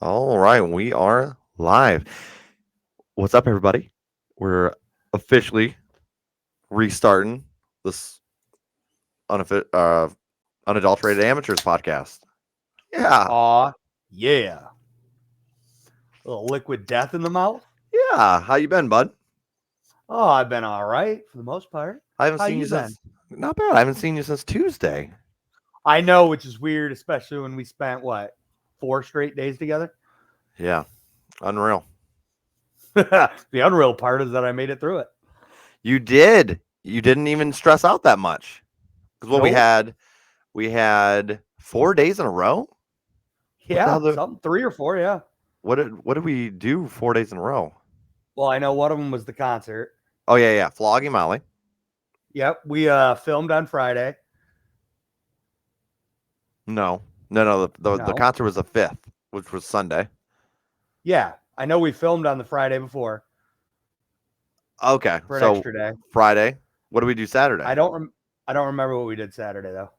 All right, we are live. What's up, everybody? We're officially restarting this unadulterated amateurs podcast. Yeah, Aw, yeah. A little liquid death in the mouth. yeah. How you been, bud? Oh, I've been all right for the most part. I haven't How seen you you been? since. Not bad. I haven't seen you since Tuesday. I know, which is weird, especially when we spent what 4 straight days together. Yeah, unreal. The unreal part is that I made it through it. You did. You didn't even stress out that much because what we Nope. had, we had 4 days in a row. What the hell? Yeah, something 3 or 4. Yeah. What did we do 4 days in a row? Well, I know one of them was the concert. Oh yeah, Flogging Molly. Yep. We filmed on Friday. No. The No. concert was the 5th, which was Sunday. Yeah, I know we filmed on the Friday before Okay, for an so extra day. Friday. What do we do Saturday? I don't remember what we did Saturday though.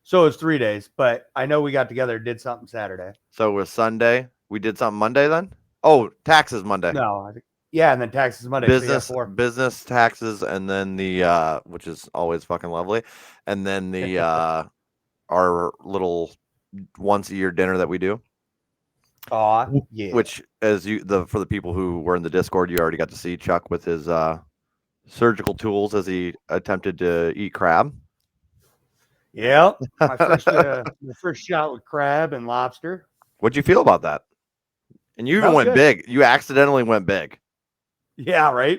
So it was 3 days, but I know we got together and did something Saturday. So it was Sunday. We did something Monday then? Oh, taxes Monday. No, I think yeah, and then taxes Monday. So yeah, Business 4. business taxes and then the which is always fucking lovely. And then the our little once a year dinner that we do. Aw, yeah. Which as you the for the people who were in the Discord, you already got to see Chuck with his surgical tools as he attempted to eat crab. Yep. My first shot with crab and lobster. What'd you feel about that? And you even Felt went good. big. You accidentally went big. Yeah, right.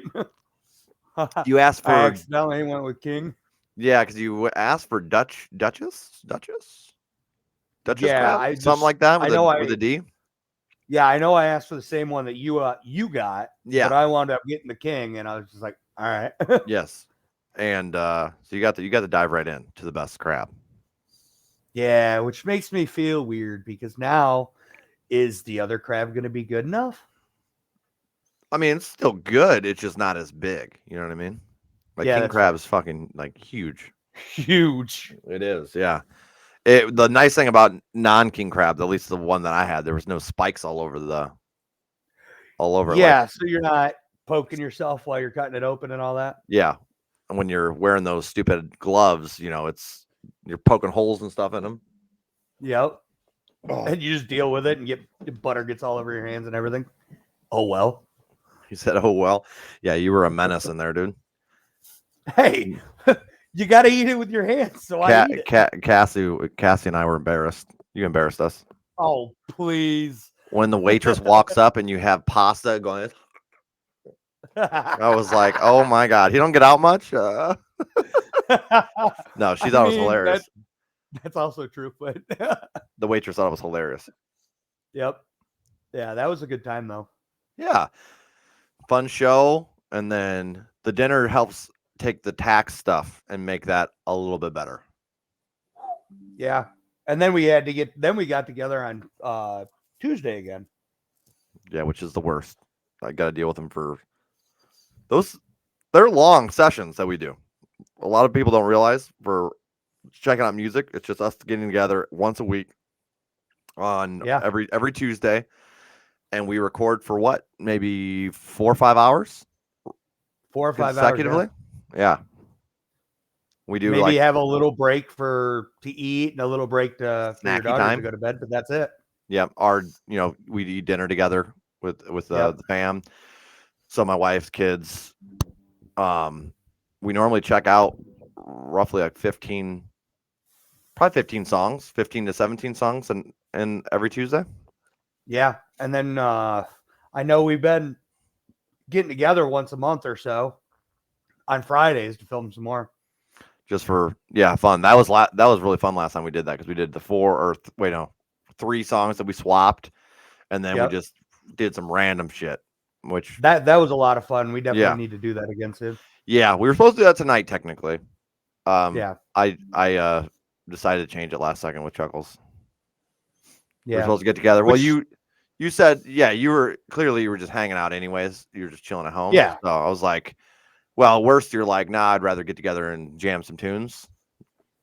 You asked I for accidentally went with King. yeah, because you asked for Duchess Yeah, crab, something like that I know with a D. I know I asked for the same one that you got, but Yeah, I wound up getting the King, and I was just like, all right. yes, and so you got to dive right in to the best crab. Yeah, which makes me feel weird because now is the other crab going to be good enough? I mean, it's still good. It's just not as big. You know what I mean? Like Yeah, king that's crab fair. is fucking like huge. Huge. It is. Yeah. The nice thing about non king crab, at least the one that I had, there was no spikes all over it. Like Yeah, so you're not poking yourself while you're cutting it open and all that. yeah, and when you're wearing those stupid gloves, it's you're poking holes and stuff in them. Yep. Oh, And you just deal with it and get butter gets all over your hands and everything. Oh well. he said, "Oh well, yeah, you were a menace in there, dude." Hey, you got to eat it with your hands, so I eat it. Cassie and I were embarrassed. You embarrassed us Oh please. when the waitress walks up and you have pasta going. I was like, "Oh my god, he don't get out much." No, she I thought it was mean hilarious. that's also true, but The waitress thought it was hilarious. yep. Yeah, that was a good time though. Yeah, fun show, and then the dinner helps take the tax stuff and make that a little bit better. Yeah. And then we got together on Tuesday again. Yeah, which is the worst. I got to deal with them for those. They're long sessions that we do. A lot of people don't realize for checking out music. It's just us getting together once a week on Yeah. every Tuesday, and we record for what, maybe 4 or 5 hours 4 or 5 hours, yeah. consecutively. Yeah, we do Maybe like have a little break to eat and a little break for your snacky daughters to time. go to bed, but that's it. Yeah, we eat dinner together with Yep. the fam. So my wife's kids. We normally check out roughly like 15, probably 15 songs, 15 to 17 songs, and every Tuesday. Yeah. And then I know we've been getting together once a month or so on Fridays to film some more. Just for fun. That was really fun last time we did that because we did the wait, no, 3 songs that we swapped, and then we Yep. just did some random shit. Which That was a lot of fun. We definitely yeah, need to do that again soon. yeah, we were supposed to do that tonight technically. Yeah. I decided to change it last second with Chuckles. We are Yeah. supposed to get together. Well, Which you said you were just hanging out anyways. You were just chilling at home. yeah. So I was like, well, worst you're like, nah, I'd rather get together and jam some tunes.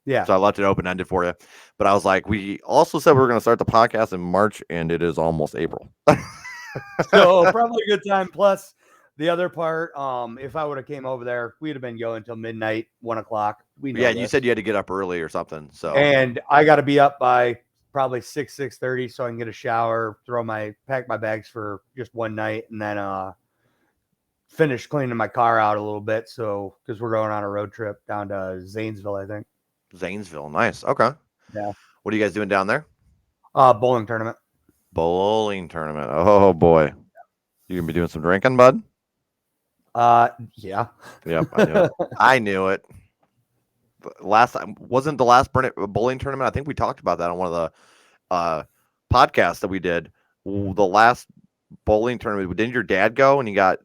Yeah. So I left it open ended for you. But I was like, we also said we were going to start the podcast in March, and it is almost April. So probably a good time. Plus the other part, if I would have came over there, we'd have been going until midnight, 1 o'clock. We know Yeah, you this. said you had to get up early or something. So And I got to be up by probably 6:30, so I can get a shower, pack my bags for just one night, and then finish cleaning my car out a little bit. So because we're going on a road trip down to Zanesville, I think. Zanesville, nice. Okay. Yeah. What are you guys doing down there? Bowling tournament. Bowling tournament. Oh boy, you gonna be doing some drinking, bud? Yeah. Yep, I knew it. I knew it. Last time wasn't the last bowling tournament. I think we talked about that on one of the podcasts that we did. The last bowling tournament. Didn't your dad go and he got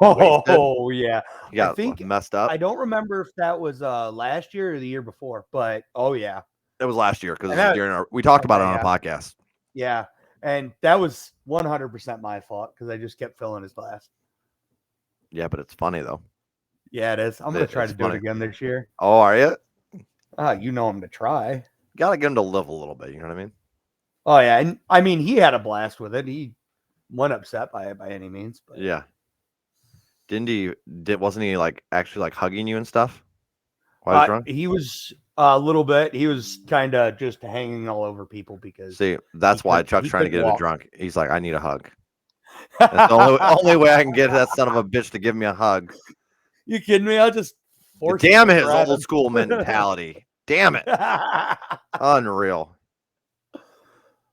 wasted? Oh yeah. He got I think messed up. I don't remember if that was last year or the year before, but oh yeah. It was last year because And we talked about it okay, on a podcast. Yeah. And that was 100% my fault because I just kept filling his glass. Yeah, but it's funny though. Yeah, it is. I'm going to try It's to do funny. it again this year. Oh, are you? You know I'm going to try. Gotta get him to live a little bit. You know what I mean? Oh, yeah. And I mean, he had a blast with it. He wasn't upset by it by any means. But Yeah. Wasn't he like actually like hugging you and stuff while he was drunk? he was a little bit. He was kind of just hanging all over people because. See, that's why Chuck's trying to get him walk. drunk. He's like, I need a hug. That's the only way I can get that son of a bitch to give me a hug. You kidding me? I'll just force Damn it his old school mentality. Damn it. Unreal.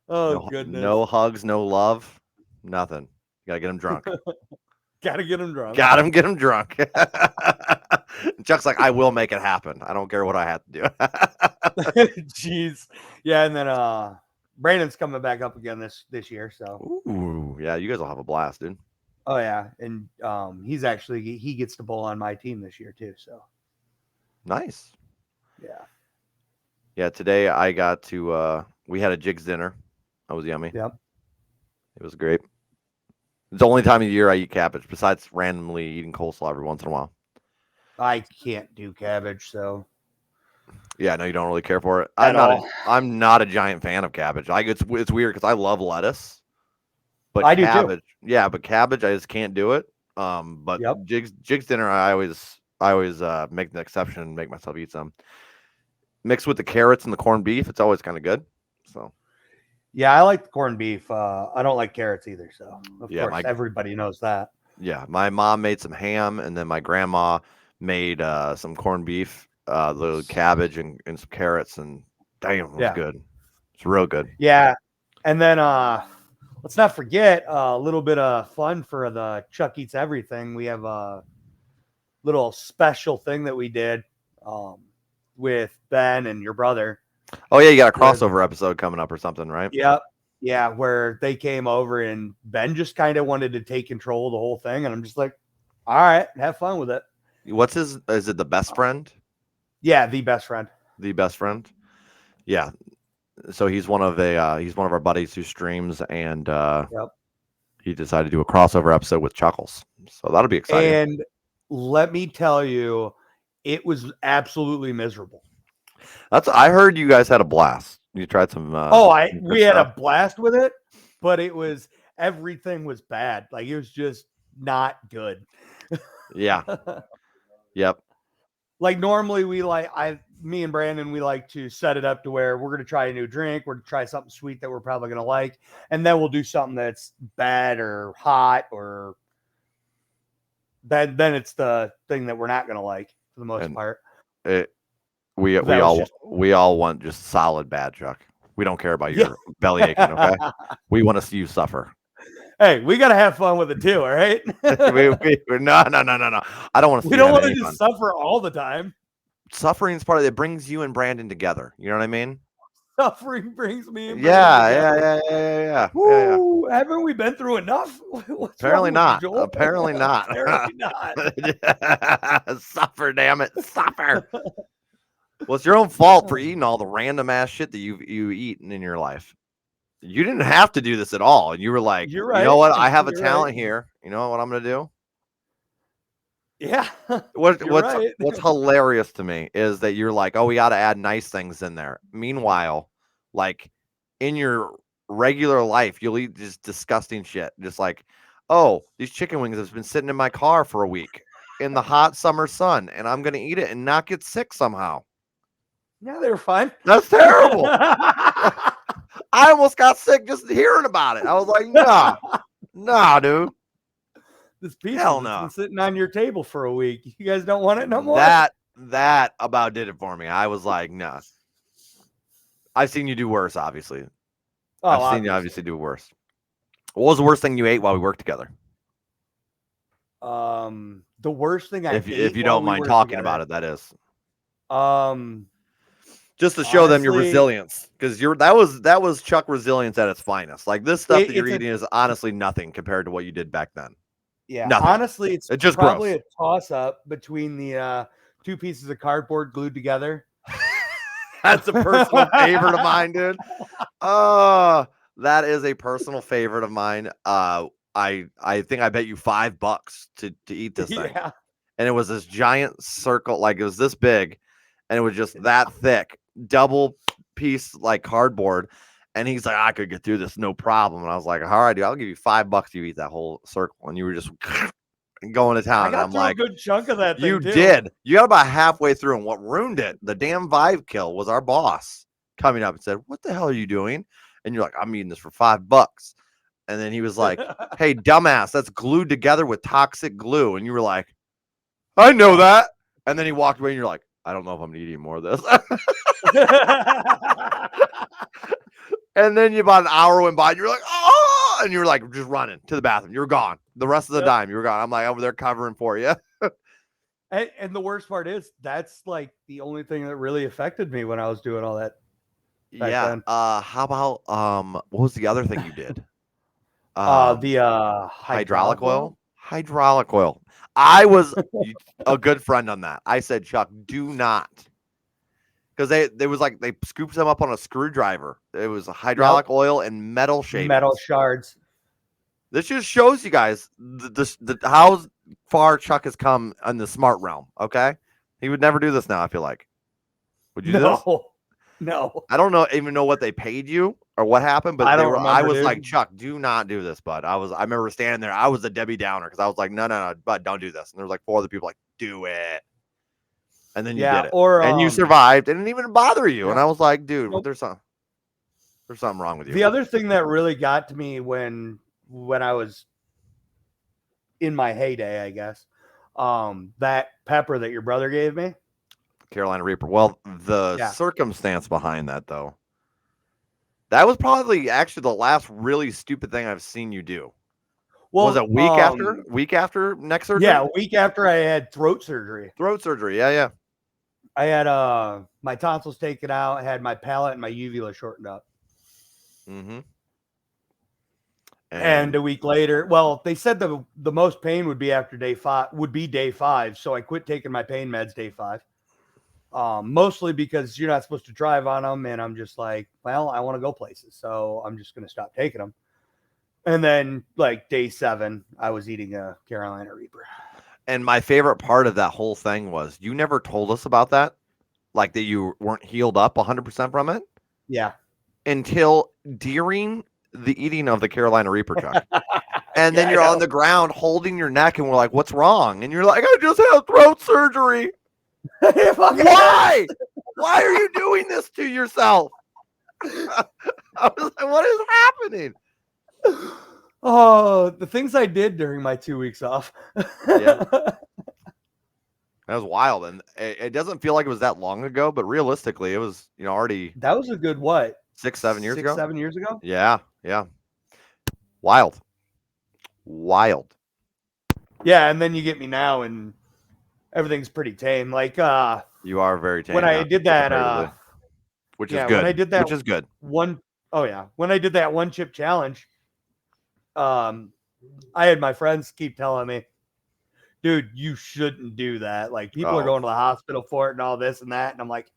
Goodness. No hugs, no love, nothing. You gotta get him drunk. Gotta get him drunk. Get him drunk. Chuck's like, I will make it happen. I don't care what I have to do. Jeez. Yeah, and then Brandon's coming back up again this year. So ooh, yeah, you guys will have a blast, dude. Oh yeah, and he gets to bowl on my team this year too. So nice. Yeah. Yeah. Today I got to. We had a jigs dinner. That was yummy. Yep. It was great. It's the only time of the year I eat cabbage, besides randomly eating coleslaw every once in a while. I can't do cabbage, so. Yeah, no, you don't really care for it. I'm not a giant fan of cabbage. It's weird because I love lettuce, but I do cabbage, too. Yeah, but cabbage I just can't do it. But jigs dinner I always make an exception and make myself eat some. Mixed with the carrots and the corned beef, it's always kind of good. So. Yeah, I like the corned beef. I don't like carrots either. So of course everybody knows that. Yeah, my mom made some ham, and then my grandma made some corned beef, the cabbage and some carrots, and damn, it was good. It's real good. Yeah, and then let's not forget a little bit of fun for the Chuck Eats Everything. We have a little special thing that we did with Ben and your brother. Oh yeah, you got a crossover episode coming up or something, right? Yep. Yeah, where they came over and Ben just kind of wanted to take control of the whole thing, and I'm just like, all right, have fun with it. Is it the best friend? Yeah, the best friend. The best friend. Yeah. So he's one of our buddies who streams, and he decided to do a crossover episode with Chuckles. So that'll be exciting. And let me tell you, it was absolutely miserable. I heard you guys had a blast. You tried some. We had a blast with it, but everything was bad. Like it was just not good. Yeah. Yep. Like normally me and Brandon, we like to set it up to where we're going to try a new drink. We're going to try something sweet that we're probably going to like. And then we'll do something that's bad or hot or then it's the thing that we're not going to like for the most part. We all want just solid bad, Chuck. We don't care about your belly aching, okay? We want to see you suffer. Hey, we got to have fun with it too, all right? No. I don't want to see. We don't want to just suffer all the time. Suffering is part of it. Brings you and Brandon together. You know what I mean? Suffering brings me and Brandon together. Yeah. Haven't we been through enough? Apparently not. Apparently not. Suffer, damn it. Suffer. Well, it's your own fault for eating all the random ass shit that you eat in your life. You didn't have to do this at all. And you were like, you're right. You know what? I have a talent here. You know what I'm going to do? Yeah. What's You're right. what's hilarious to me is that you're like, oh, we got to add nice things in there. Meanwhile, like in your regular life, you'll eat just disgusting shit. Just like, oh, these chicken wings have been sitting in my car for a week in the hot summer sun, and I'm gonna eat it and not get sick somehow. Yeah, they were fine. That's terrible. I almost got sick just hearing about it. I was like, nah, dude. This pizza Hell that's no. been sitting on your table for a week. You guys don't want it no more? That about did it for me. I was like, nah. I've seen you do worse, obviously. Oh, I've seen you obviously do worse. What was the worst thing you ate while we worked together? The worst thing I If ate you while don't we mind worked talking together, about it, that is. Just to show them your honestly, resilience, because that was Chuck resilience at its finest. Like this stuff that you're eating is honestly nothing compared to what you did back then. yeah, Nothing. honestly, it's just probably gross. a toss up between the two pieces of cardboard glued together. That's a personal favorite of mine, dude. That is a personal favorite of mine. I think I bet you $5 to eat this thing. Yeah. And it was this giant circle, like it was this big, and it was just that thick, double piece like cardboard. And he's like, I could get through this no problem. And I was like, all right, dude, I'll give you $5 if you eat that whole circle. And you were just going to town. I And got I'm through like, a good chunk of that thing. you too. did. You got about halfway through, and what ruined it, the damn vibe kill, was our boss coming up and said, what the hell are you doing? And you're like, I'm eating this for $5. And then he was like, hey, dumbass, that's glued together with toxic glue. And you were like, I know that. And then he walked away, and you're like, I don't know if I'm gonna eat any more of this. And then about an hour went by, and you're like, oh, and you were like just running to the bathroom. You were gone. The rest of the time, you were gone. I'm like over there covering for you. And the worst part is that's like the only thing that really affected me when I was doing all that. Yeah. Then. How about what was the other thing you did? The hydraulic oil. Hydraulic oil. I was a good friend on that. I said, Chuck, do not. Because they was like they scooped them up on a screwdriver. It was hydraulic oil and metal shavings. Metal shards. This just shows you guys how far Chuck has come in the smart realm. Okay, he would never do this now. I feel like. Would you do this? No. I don't even know what they paid you or what happened, but I was like, Chuck, do not do this, bud. I remember standing there. I was a Debbie Downer because I was like, no, bud, don't do this. And there was like 4 other people like, do it. And then you did it, and you survived. It didn't even bother you. Yeah. And I was like, dude, there's something wrong with you. The other thing that really got to me when I was in my heyday, I guess, that pepper that your brother gave me, Carolina Reaper. Well, the circumstance behind that, though, that was probably actually the last really stupid thing I've seen you do. Well, was it week after neck surgery? Yeah, a week after I had throat surgery. Yeah. I had my tonsils taken out, I had my palate and my uvula shortened up. Mm-hmm. And a week later, well, they said the most pain would be after day 5, so I quit taking my pain meds day 5. Mostly because you're not supposed to drive on them, and I'm just like, well, I want to go places, so I'm just going to stop taking them. And then, like day 7, I was eating a Carolina Reaper. And my favorite part of that whole thing was you never told us about that, like that you weren't healed up 100% from it. Yeah. Until during the eating of the Carolina Reaper, Chuck. And then you're on the ground holding your neck, and we're like, what's wrong? And you're like, I just had throat surgery. Why? Why are you doing this to yourself? I was like, what is happening? Oh, the things I did during my 2 weeks off. Yeah. That was wild. And it doesn't feel like it was that long ago, but realistically, it was, already. That was a good, what? 6-7 years ago? 7 years ago? Yeah. Wild. Yeah, and then you get me now, and everything's pretty tame. Like, you are very tame. When I did that, which is good. When I did that, which is good. When I did that 1 chip challenge, I had my friends keep telling me, dude, you shouldn't do that. Like, people are going to the hospital for it and all this and that. And I'm like,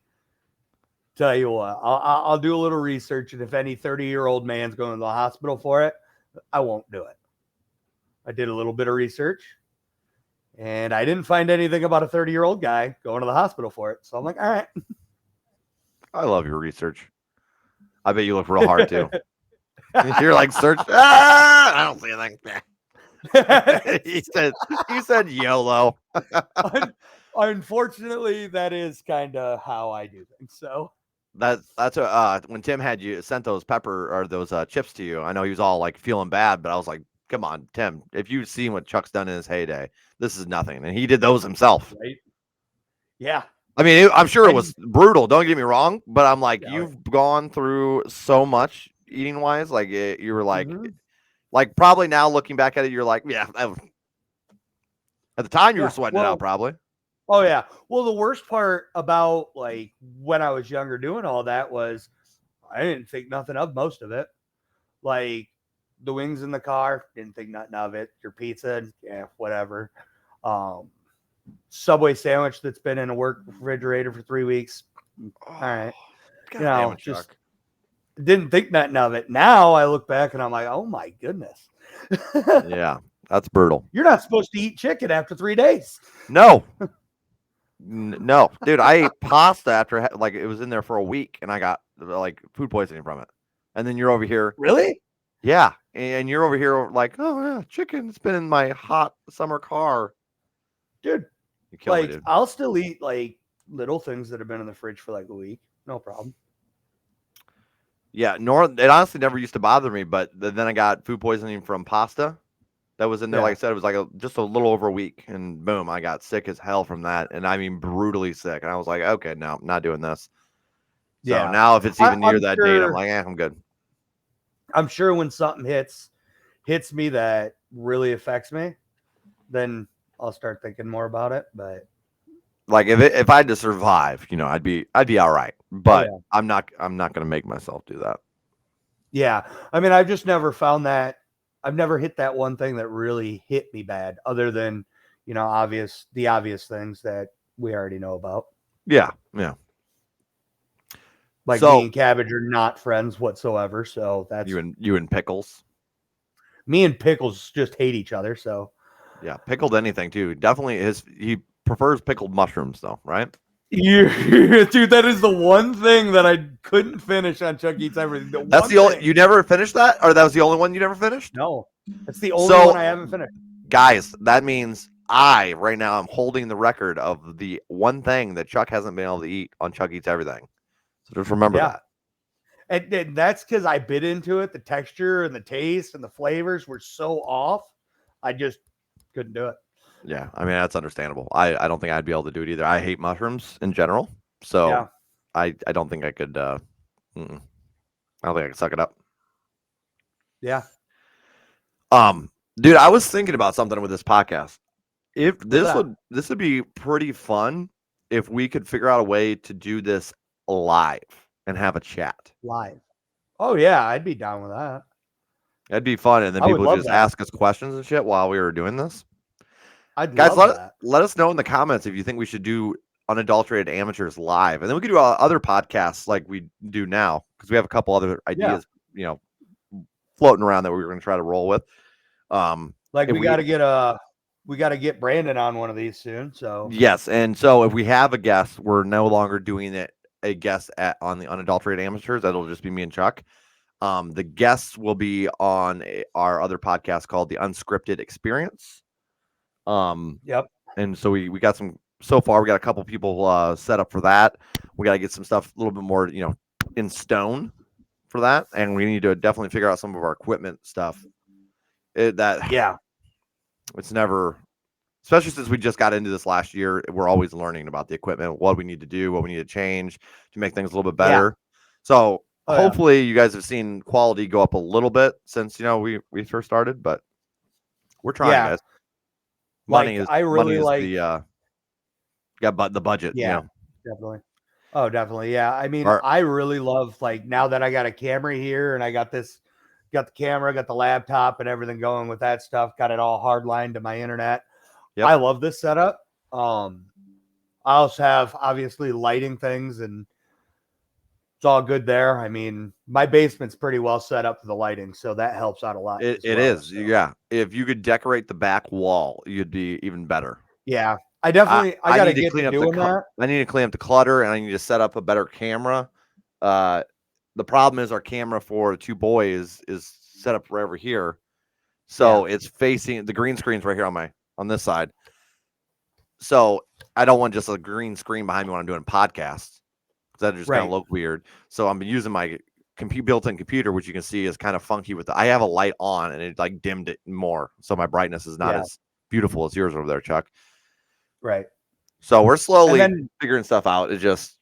tell you what, I'll do a little research. And if any 30-year-old man's going to the hospital for it, I won't do it. I did a little bit of research. And I didn't find anything about a 30-year-old guy going to the hospital for it. So I'm like, all right. I love your research. I bet you look real hard too. You're like search. Ah, I don't see anything. he said YOLO. Unfortunately, that is kind of how I do things. So That's when Tim had you sent those pepper or those chips to you. I know he was all like feeling bad, but I was like, come on, Tim. If you've seen what Chuck's done in his heyday, this is nothing. And he did those himself. right? Yeah. I mean, I'm sure it was brutal. Don't get me wrong, but I'm like, Yeah, you've gone through so much eating wise. Like you were like, Mhm. like probably now looking back at it, you're like, yeah. At the time, you were Yeah. sweating it out, probably. Oh yeah. Well, the worst part about like when I was younger doing all that was I didn't think nothing of most of it. Like the wings in the car, didn't think nothing of it. Your pizza, yeah, whatever. Subway sandwich that's been in a work refrigerator for 3 weeks. All right. God damn it, just Chuck. didn't think nothing of it. Now I look back and I'm like, oh my goodness. Yeah, that's brutal. You're not supposed to eat chicken after 3 days. No. No, dude, I ate pasta after like it was in there for a week and I got like food poisoning from it. And then you're over here. Really? Yeah. And you're over here like, oh, yeah, chicken. It's been in my hot summer car. Dude, You kill me, like dude. I'll still eat like little things that have been in the fridge for like a week. No problem. Yeah. It honestly never used to bother me, but then I got food poisoning from pasta that was in there. Yeah. Like I said, it was like just a little over a week. And boom, I got sick as hell from that. And I mean, brutally sick. And I was like, okay, no, I'm not doing this. So Yeah. now if it's even near I'm that date, I'm sure- like, I'm good. I'm sure when something hits me that really affects me, then I'll start thinking more about it. But Like if I had to survive, I'd be all right. But yeah. I'm not gonna make myself do that. Yeah. I mean, I've just never found that. I've never hit that one thing that really hit me bad, other than, the obvious things that we already know about. Yeah, yeah. Like So- me and Cabbage are not friends whatsoever. So that's You and Pickles. me and Pickles just hate each other. So Yeah, pickled anything too. Definitely he prefers pickled mushrooms though, right? dude, that is the one thing that I couldn't finish on Chuck Eats Everything. That's the only you never finished that, or that was the only one you never finished? No, that's the only one I haven't finished. Guys, that means I right now am holding the record of the one thing that Chuck hasn't been able to eat on Chuck Eats Everything. So just remember that. And that's because I bit into it. The texture and the taste and the flavors were so off. I just couldn't do it. Yeah, I mean that's understandable. I don't think I'd be able to do it either. I hate mushrooms in general, so Yeah. I don't think I could. I don't think I could suck it up. Yeah. Dude, I was thinking about something with this podcast. If this that? would be pretty fun if we could figure out a way to do this live and have a chat. Live. Oh yeah, I'd be down with that. That'd be fun, and then I would people love just that. ask us questions and shit while we were doing this. Guys, let us know in the comments if you think we should do Unadulterated Amateurs live, and then we could do other podcasts like we do now because we have a couple other ideas, floating around that we were going to try to roll with. Like we got to get Brandon on one of these soon. So yes, and so if we have a guest, we're no longer doing a guest on the Unadulterated Amateurs. That'll just be me and Chuck. The guests will be on our other podcast called the Unscripted Experience. Yep. And so we got some so far. We got a couple people set up for that. We got to get some stuff a little bit more, in stone for that, and we need to definitely figure out some of our equipment stuff. It's never, especially since we just got into this last year. We're always learning about the equipment, what we need to do, what we need to change to make things a little bit better. So hopefully you guys have seen quality go up a little bit since we first started, but we're trying, guys. Money is the budget. Yeah, definitely. Oh, definitely. Yeah. I mean, I really love, like, now that I got a camera here and I got the camera, got the laptop and everything going with that stuff, got it all hardlined to my internet. Yep. I love this setup. I also have obviously lighting things, and it's all good there. I mean, my basement's pretty well set up for the lighting, so that helps out a lot. It is. Yeah. If you could decorate the back wall, you'd be even better. Yeah, I definitely I got to need to get clean to up the doing that. I need to clean up the clutter, and I need to set up a better camera. The problem is our camera for 2 boys is set up right over here, so it's facing the green screen's right here on this side. So I don't want just a green screen behind me when I'm doing podcasts, because that just kind of Right. look weird. So I'm using my built-in computer, which you can see is kind of funky with I have a light on and it like dimmed it more, so my brightness is not Yeah. as beautiful as yours over there, Chuck. Right. So we're And slowly then figuring stuff out. It just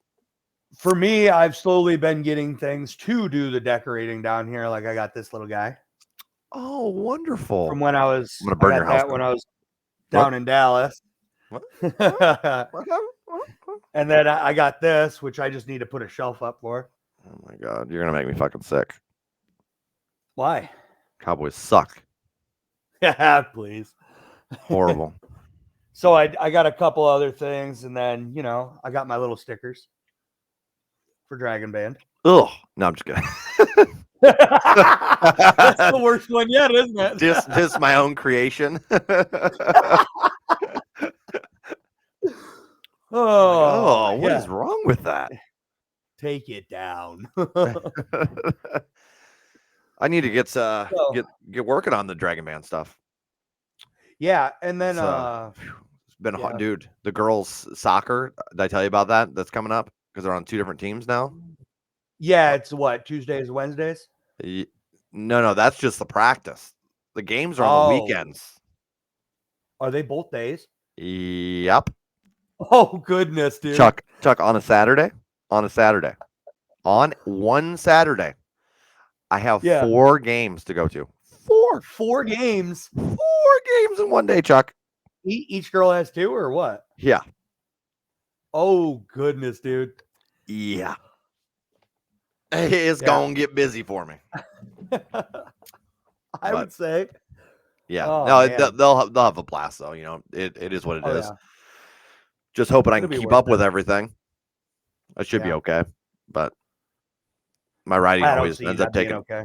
for me, I've slowly been getting things to do the decorating down here. Like I got this little guy oh, wonderful. from when I'm gonna burn your house when down. I was What? down in Dallas. What? And What? What? then I got this, which I just need to put a shelf up for. Oh my god, you're gonna make me fucking sick. Why? Cowboys suck. Yeah, please. Horrible. So I got a couple other things, and then I got my little stickers for Dragon Band. Ugh. No, I'm just kidding. That's the worst one yet, isn't it? Just my own creation. Oh, what is wrong with that? Take it down. I need to get working on the Dragon Band stuff. Yeah, and then it's been hot, dude. The girls' soccer. Did I tell you about that? That's coming up because they're on 2 different teams now. Yeah, it's what, Tuesdays, Wednesdays? No, that's just the practice. The games are on the weekends. Are they both days? Yep. Oh goodness, dude. Chuck, on a Saturday. On one Saturday, I have 4 games to go to. 4 games. 4 games in one day, Chuck. Each girl has 2 or what? Yeah. Oh goodness, dude. Yeah. It's gonna get busy for me. I would say. Yeah. Oh, no, they'll have a blast though. It is what it is. Yeah. Just hoping I can keep up with everything. I should be okay, but my riding always ends up taking. Okay.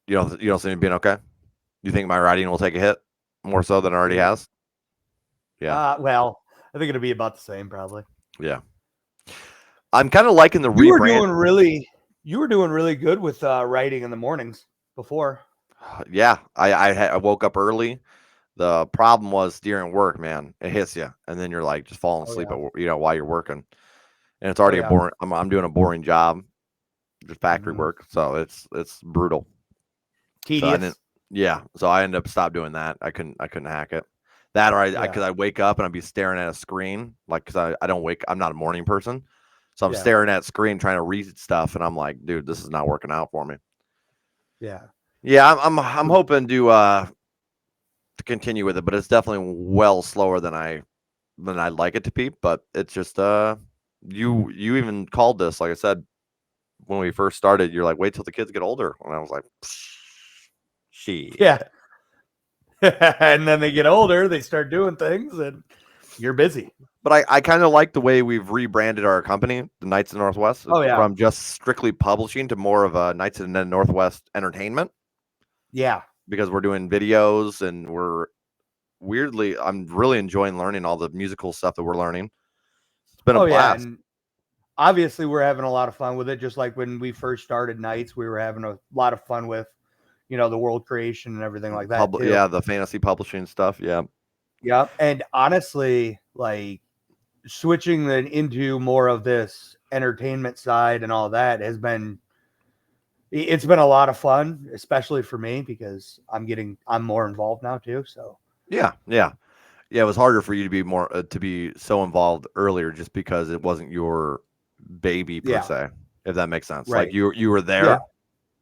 You don't see me being okay. You think my riding will take a hit more so than it already has? Yeah. Well, I think it'll be about the same probably. Yeah. I'm kind of liking the rebrand. You were doing really good with writing in the mornings before. Yeah, I woke up early. The problem was during work, man, it hits you, and then you're like just falling asleep while you're working, and it's already a boring. I'm doing a boring job, just factory work, so it's brutal. Tedious. So I ended up stop doing that. I couldn't hack it. That or because I'd wake up and I'd be staring at a screen, like because I'm not a morning person, so I'm staring at a screen trying to read stuff, and I'm like, dude, this is not working out for me. Yeah, I'm hoping to continue with it, but it's definitely well slower than I'd like it to be. But it's just you even called this, like I said, when we first started, you're like, wait till the kids get older, and I was like, she and then they get older, they start doing things, and you're busy. But I kind of like the way we've rebranded our company, the Knights of the Northwest, from just strictly publishing to more of a Knights of the Northwest entertainment. Yeah. Because we're doing videos and I'm really enjoying learning all the musical stuff that we're learning. It's been a blast. And obviously we're having a lot of fun with it. Just like when we first started Knights, we were having a lot of fun with, the world creation and everything like that. Yeah. The fantasy publishing stuff. Yeah. Yeah. And honestly, like switching into more of this entertainment side and all that it's been a lot of fun, especially for me because I'm more involved now too. So yeah. It was harder for you to be so involved earlier, just because it wasn't your baby per se, if that makes sense. Right. Like you were there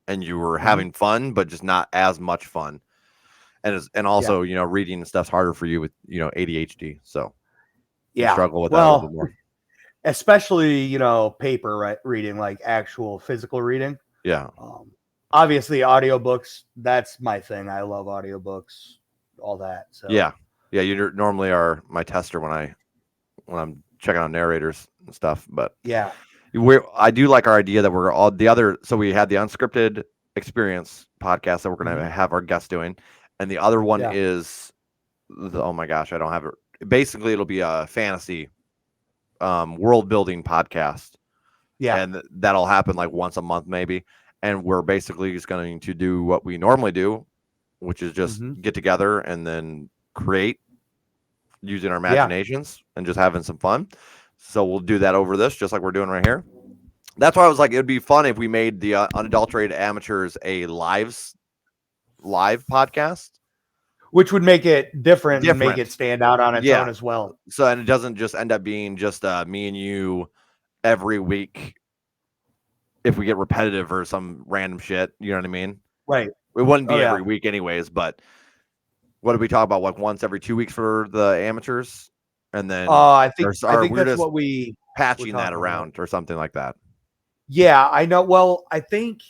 and you were having fun, but just not as much fun. And also, reading and stuff's harder for you with, ADHD. So you struggle with that a little bit more. Especially, paper reading, like actual physical reading. Yeah. Obviously audiobooks, that's my thing. I love audiobooks, all that. So yeah, you normally are my tester when I'm checking on narrators and stuff. But I do like our idea that we're all so we had the Unscripted Experience podcast that we're going to have our guests doing. And the other one is oh my gosh, I don't have it basically it'll be a fantasy world building podcast. Yeah. And that'll happen like once a month maybe. And we're basically just going to do what we normally do, which is just get together and then create using our imaginations and just having some fun. So we'll do that over this, just like we're doing right here. That's why I was like, it'd be fun if we made the Unadulterated Amateurs a live podcast, which would make it different and make it stand out on its own as well. So, and it doesn't just end up being just me and you every week. If we get repetitive or some random shit, you know what I mean? Right. It wouldn't be every week anyways, but what did we talk about? Like once every 2 weeks for the amateurs? And then I think that's what we patching that around or something like that. Yeah, I know. Well, I think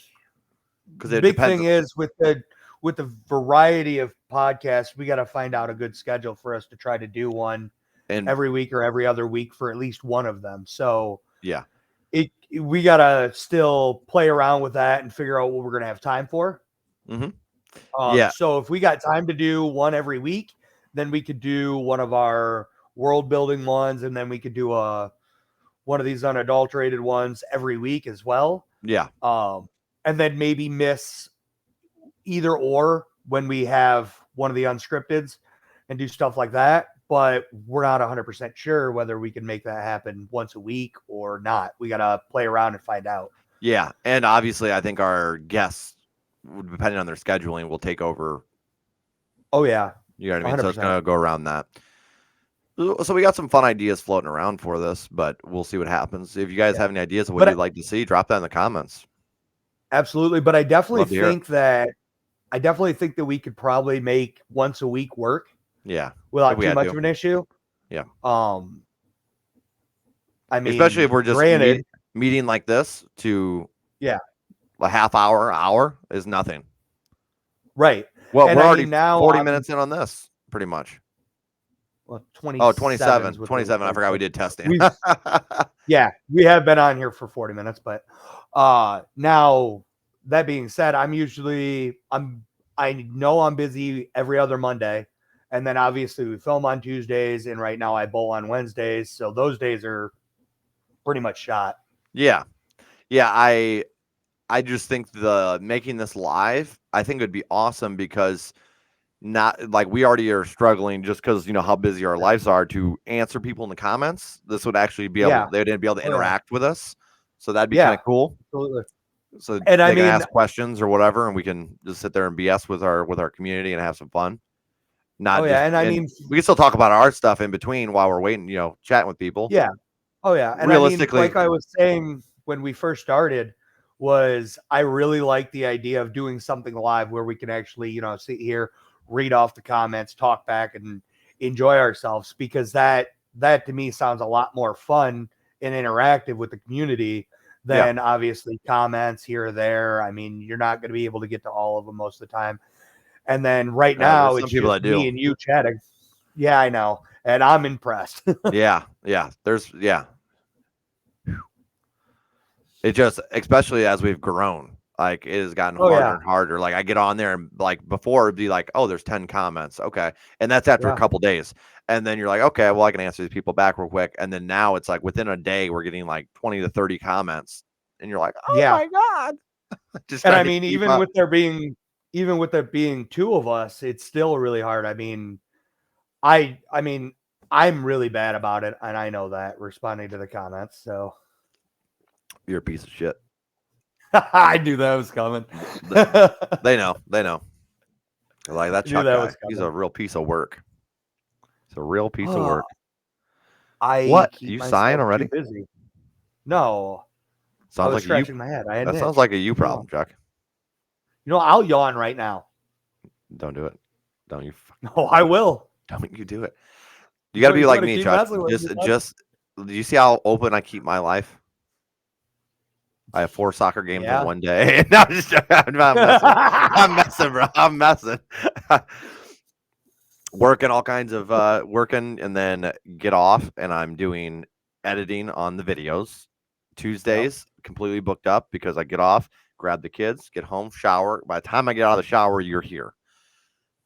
because the big thing is with the variety of podcasts, we got to find out a good schedule for us to try to do one every week or every other week for at least one of them. So yeah, we got to still play around with that and figure out what we're going to have time for. So if we got time to do one every week, then we could do one of our world building ones, and then we could do one of these unadulterated ones every week as well. Yeah. And then maybe miss either or when we have one of the unscripteds and do stuff like that. But we're not 100% sure whether we can make that happen once a week or not. We got to play around and find out. Yeah. And obviously, I think our guests, depending on their scheduling, will take over. Oh, yeah. You know what I mean? 100%. So it's going to go around that. So we got some fun ideas floating around for this, but we'll see what happens. If you guys have any ideas of what you'd like to see, drop that in the comments. Absolutely. But I definitely think that we could probably make once a week work. Yeah. Without too much of an issue. Yeah. I mean, especially if we're just meeting like this to a half hour is nothing. Right. Well, and we're already now 40 minutes in on this, pretty much. Well, 27. 27. I forgot we did testing. Yeah, we have been on here for 40 minutes, but now that being said, I know I'm busy every other Monday, and then obviously we film on Tuesdays, and right now I bowl on Wednesdays, so those days are pretty much shot. Yeah. I just think making this live, I think would be awesome because not like we already are struggling just because how busy our lives are to answer people in the comments. This would actually be able they didn't be able to interact with us, so that'd be kind of cool. Absolutely. So they can ask questions or whatever, and we can just sit there and BS with our community and have some fun. We can still talk about our stuff in between while we're waiting, chatting with people. Yeah. Oh yeah. And realistically, like I was saying when we first started, I really like the idea of doing something live where we can actually, sit here, read off the comments, talk back, and enjoy ourselves, because that to me sounds a lot more fun and interactive with the community than obviously comments here or there. I mean, you're not going to be able to get to all of them most of the time. And then right now it's just me and you chatting. Yeah, I know. And I'm impressed. Yeah. It just, especially as we've grown, like it has gotten harder and harder. Like I get on there and like before it'd be like, oh, there's 10 comments. Okay. And that's after a couple days. And then you're like, okay, well, I can answer these people back real quick. And then now it's like within a day, we're getting like 20 to 30 comments. And you're like, oh my God. And I mean, even with there being two of us, it's still really hard. I mean, I'm really bad about it, and I know that, responding to the comments. So you're a piece of shit. I knew that was coming. They know. Like that Chuck guy. He's a real piece of work. It's a real piece of work. What? You sighing already? Busy. No. Sounds like scratching my head. That sounds like a you problem, Chuck. I'll yawn right now. Don't do it. Don't you? No, I will. Don't you do it. You got to be like me, Chuck. Just. Do you see how open I keep my life? I have 4 soccer games in one day. No, I'm messing, bro. I'm messing. Working all kinds of working, and then get off, and I'm doing editing on the videos. Tuesdays completely booked up because I get off, grab the kids, get home, shower. By the time I get out of the shower, you're here.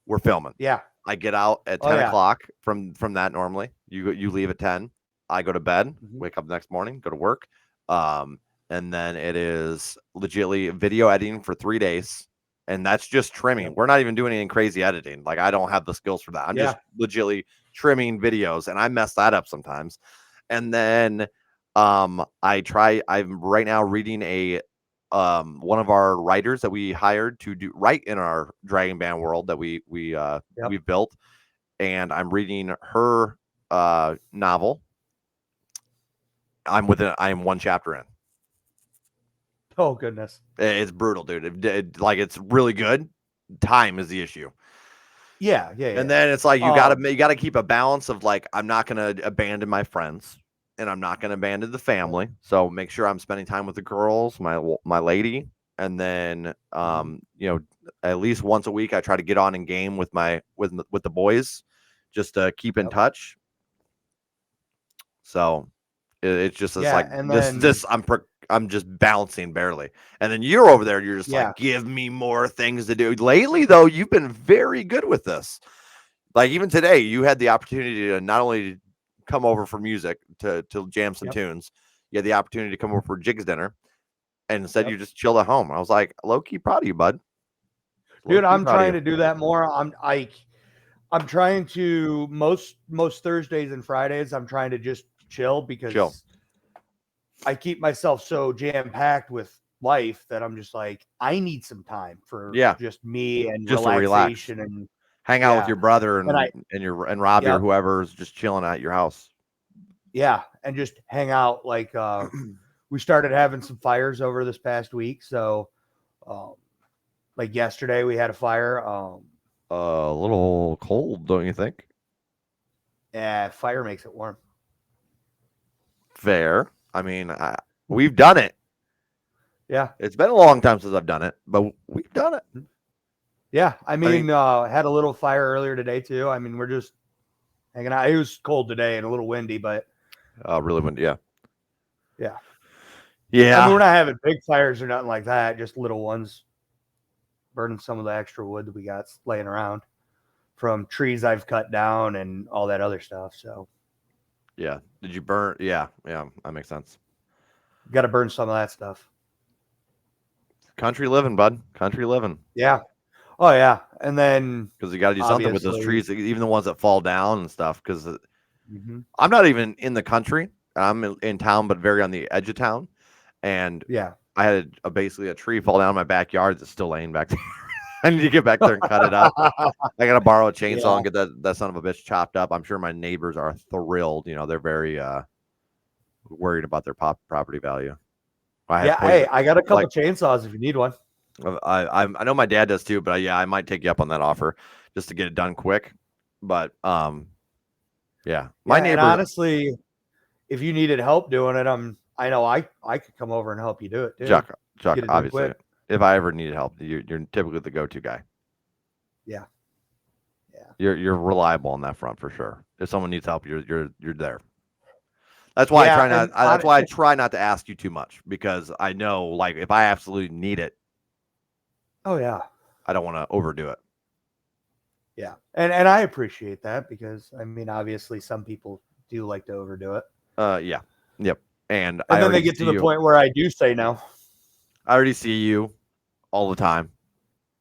We're filming. Yeah. I get out at Oh 10 yeah. o'clock from that normally. You leave at 10. I go to bed, Mhm. wake up the next morning, go to work. And then it is legitly video editing for 3 days. And that's just trimming. Yep. We're not even doing anything crazy editing. Like I don't have the skills for that. I'm Yeah. just legitly trimming videos and I mess that up sometimes. And then I'm right now reading one of our writers that we hired to write in our Dragon Band world that Yep. we've built, and I'm reading her novel. I am one chapter in. Oh goodness. It's brutal, dude. Like it's really good. Time is the issue. Yeah. Yeah. And Yeah. then it's like you Um, gotta keep a balance of like I'm not gonna abandon my friends and I'm not gonna abandon the family. So make sure I'm spending time with the girls, my lady, and then mhm. at least once a week I try to get on in game with with the boys, just to keep in Yep. touch. So it's Yeah. like And this then I'm just bouncing barely, and then you're over there. You're just yeah. like, give me more things to do. Lately, though, you've been very good with this. Like even today, you had the opportunity to not only come over for music to jam some Yep. tunes, you had the opportunity to come over for Jigs dinner, and instead you Yep. just chilled at home. I was like, low key proud of you, bud. Low Dude, key I'm proud of trying you. to do that more. I'm trying to most Thursdays and Fridays. I'm trying to just chill Chill. because I keep myself so jam packed with life that I'm just like I need some time for Yeah, just me and just to relax, relaxation and hang out with yeah. your brother And I and Robbie or yep. whoever's just chilling at your house. Yeah, and just hang out. Like we started having some fires over this past week, so um, like yesterday we had a fire. A little cold, don't you think? Yeah, fire makes it warm. Fair. I mean, we've done it. Yeah, It's been a long time since I've done it, but we've done it. yeah. I I mean, mean, had a little fire earlier today too. I mean, we're just hanging out. It was cold today and a little windy, but really, yeah, yeah. I mean, yeah. we're not having big fires or nothing like that. Just little ones, burning some of the extra wood that we got laying around from trees I've cut down and all that other stuff. So, Yeah. Did you burn? Yeah. Yeah. That makes sense. got to burn some of that stuff. Country living, bud. Country living. Yeah. Oh yeah. And then Because you got to do something with those obviously, trees, even the ones that fall down and stuff. Because mm-hmm. I'm not even in the country. I'm in town, but very on the edge of town. And Yeah. I had basically a tree fall down in my backyard that's still laying back there. I need to get back there and cut it up. I gotta borrow a chainsaw Yeah. and get that son of a bitch chopped up. I'm sure my neighbors are thrilled. They're very worried about their property value. I have Yeah. Hey, poison. I got a couple Like chainsaws if you need one. I know my dad does too, but yeah, I might take you up on that offer just to get it done quick. But yeah, my Yeah. And neighbors, honestly, if you needed help doing it, I know I could come over and help you do it too. Chuck, Get it done obviously, quick. if I ever needed help, you're typically the go-to guy. Yeah. Yeah. You're reliable on that front for sure. If someone needs help, you're there. That's why I Yeah. try not. And That's why I try not to ask you too much because I know, like, if I absolutely need it, oh yeah. I don't want to overdo it. Yeah. And I appreciate that because I mean, obviously some people do like to overdo it. Yeah, yep. And I And then already they get to see the you. point where I do say no. I already see you all the time,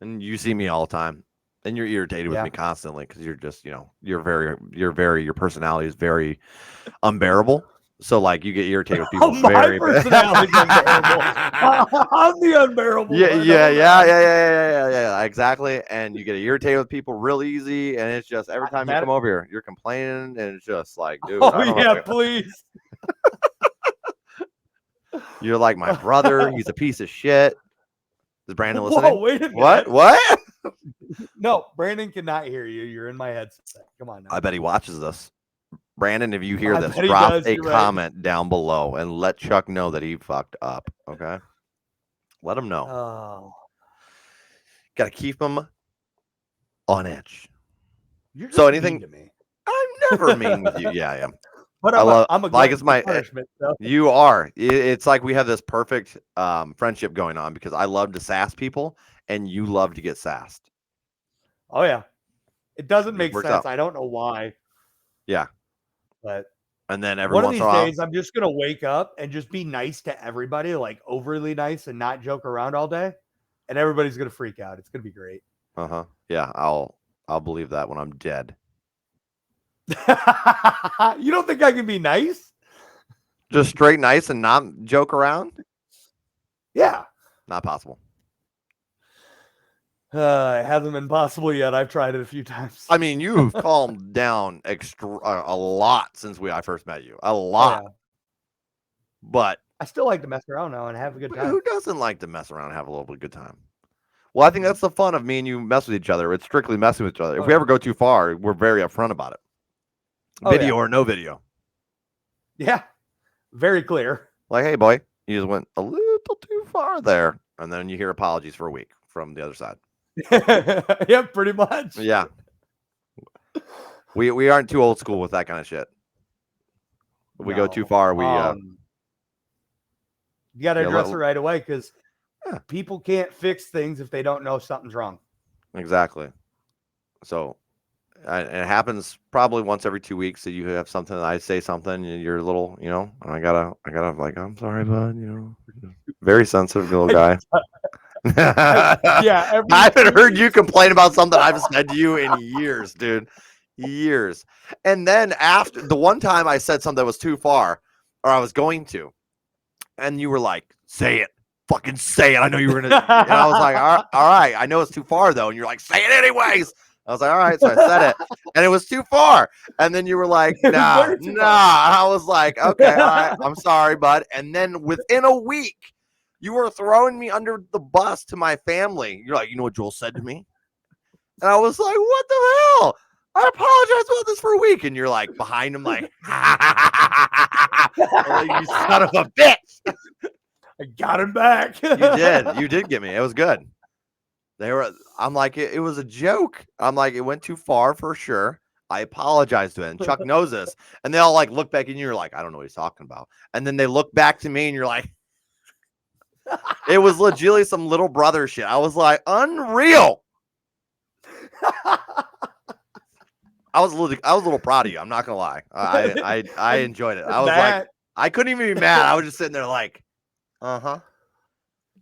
and you see me all the time, and you're irritated with Yeah. me constantly because you're just, your personality is very unbearable. So like you get irritated with people My very personality is unbearable. I'm the unbearable Yeah, one. yeah, Hold yeah, on. yeah, yeah, yeah, yeah, exactly. And you get irritated with people real easy, and it's just every time you That come over here, you're complaining, and it's just like, dude, oh I don't know. yeah, please. You're like my brother. He's a piece of shit. Is Brandon Whoa, listening? wait a What? minute. What? No, Brandon cannot hear you. You're in my headset. Come on now. I bet he watches this. Brandon, if you hear I this, bet he drop does. a You're right. comment down below and let Chuck know that he fucked up. Okay? Let him know. Oh, Got to keep him on edge. you're So just anything, mean to me. I'm never mean with you. Yeah, I am. But I love, I'm a like, glutton it's for my, punishment. So. you are. It's like we have this perfect friendship going on because I love to sass people and you love to get sassed. Oh yeah. It doesn't make works sense. out. I don't know why. Yeah. But And then every one of once these in a while, days, I'm just gonna wake up and just be nice to everybody, like overly nice, and not joke around all day. And everybody's gonna freak out. It's gonna be great. yeah, I'll believe that when I'm dead. You don't think I can be nice? Just straight nice and not joke around? Yeah. Not possible. It hasn't been possible yet. I've tried it a few times. I mean, you've calmed down a lot since I first met you. A lot. Oh, yeah. But I still like to mess around now and have a good time. who doesn't like to mess around and have a little bit of good time? Well, I think that's the fun of me and you mess with each other. It's strictly messing with each other. If we ever go too far, we're very upfront about it. Video or no video. Yeah. Very clear. Like, hey, boy, you just went a little too far there. And then you hear apologies for a week from the other side. Yeah, pretty much. Yeah. We aren't too old school with that kind of shit. If we go too far, we you got to address it right away because people can't fix things if they don't know something's wrong. Exactly. So, and it happens probably once every 2 weeks that you have something. I say something, and you're a little, and I gotta like, I'm sorry, bud. Very sensitive little guy. Yeah, I haven't heard you complain about something I've said to you in years, dude. Years. And then after the one time I said something that was too far, or I was going to, and you were like, say it. Fucking say it. I know you were gonna. And I was like, all right. I know it's too far though. And you're like, say it anyways. I was like, all right. So I said it, and it was too far. And then you were like, nah. I was like, okay, all right. I'm sorry, bud. And then within a week, you were throwing me under the bus to my family. You're like, you know what Joel said to me? And I was like, what the hell? I apologize about this for a week. And you're like behind him, like, you son of a bitch. I got him back. You did get me. It was good. I'm like, it was a joke. I'm like, it went too far for sure. I apologize to it. And Chuck knows this. And they all like look back and you're like, I don't know what he's talking about. And then they look back to me and you're like, it was legitimately some little brother shit. I was like, unreal. I was a little proud of you. I'm not gonna lie. I enjoyed it. I was like, I couldn't even be mad. I was just sitting there like, uh-huh.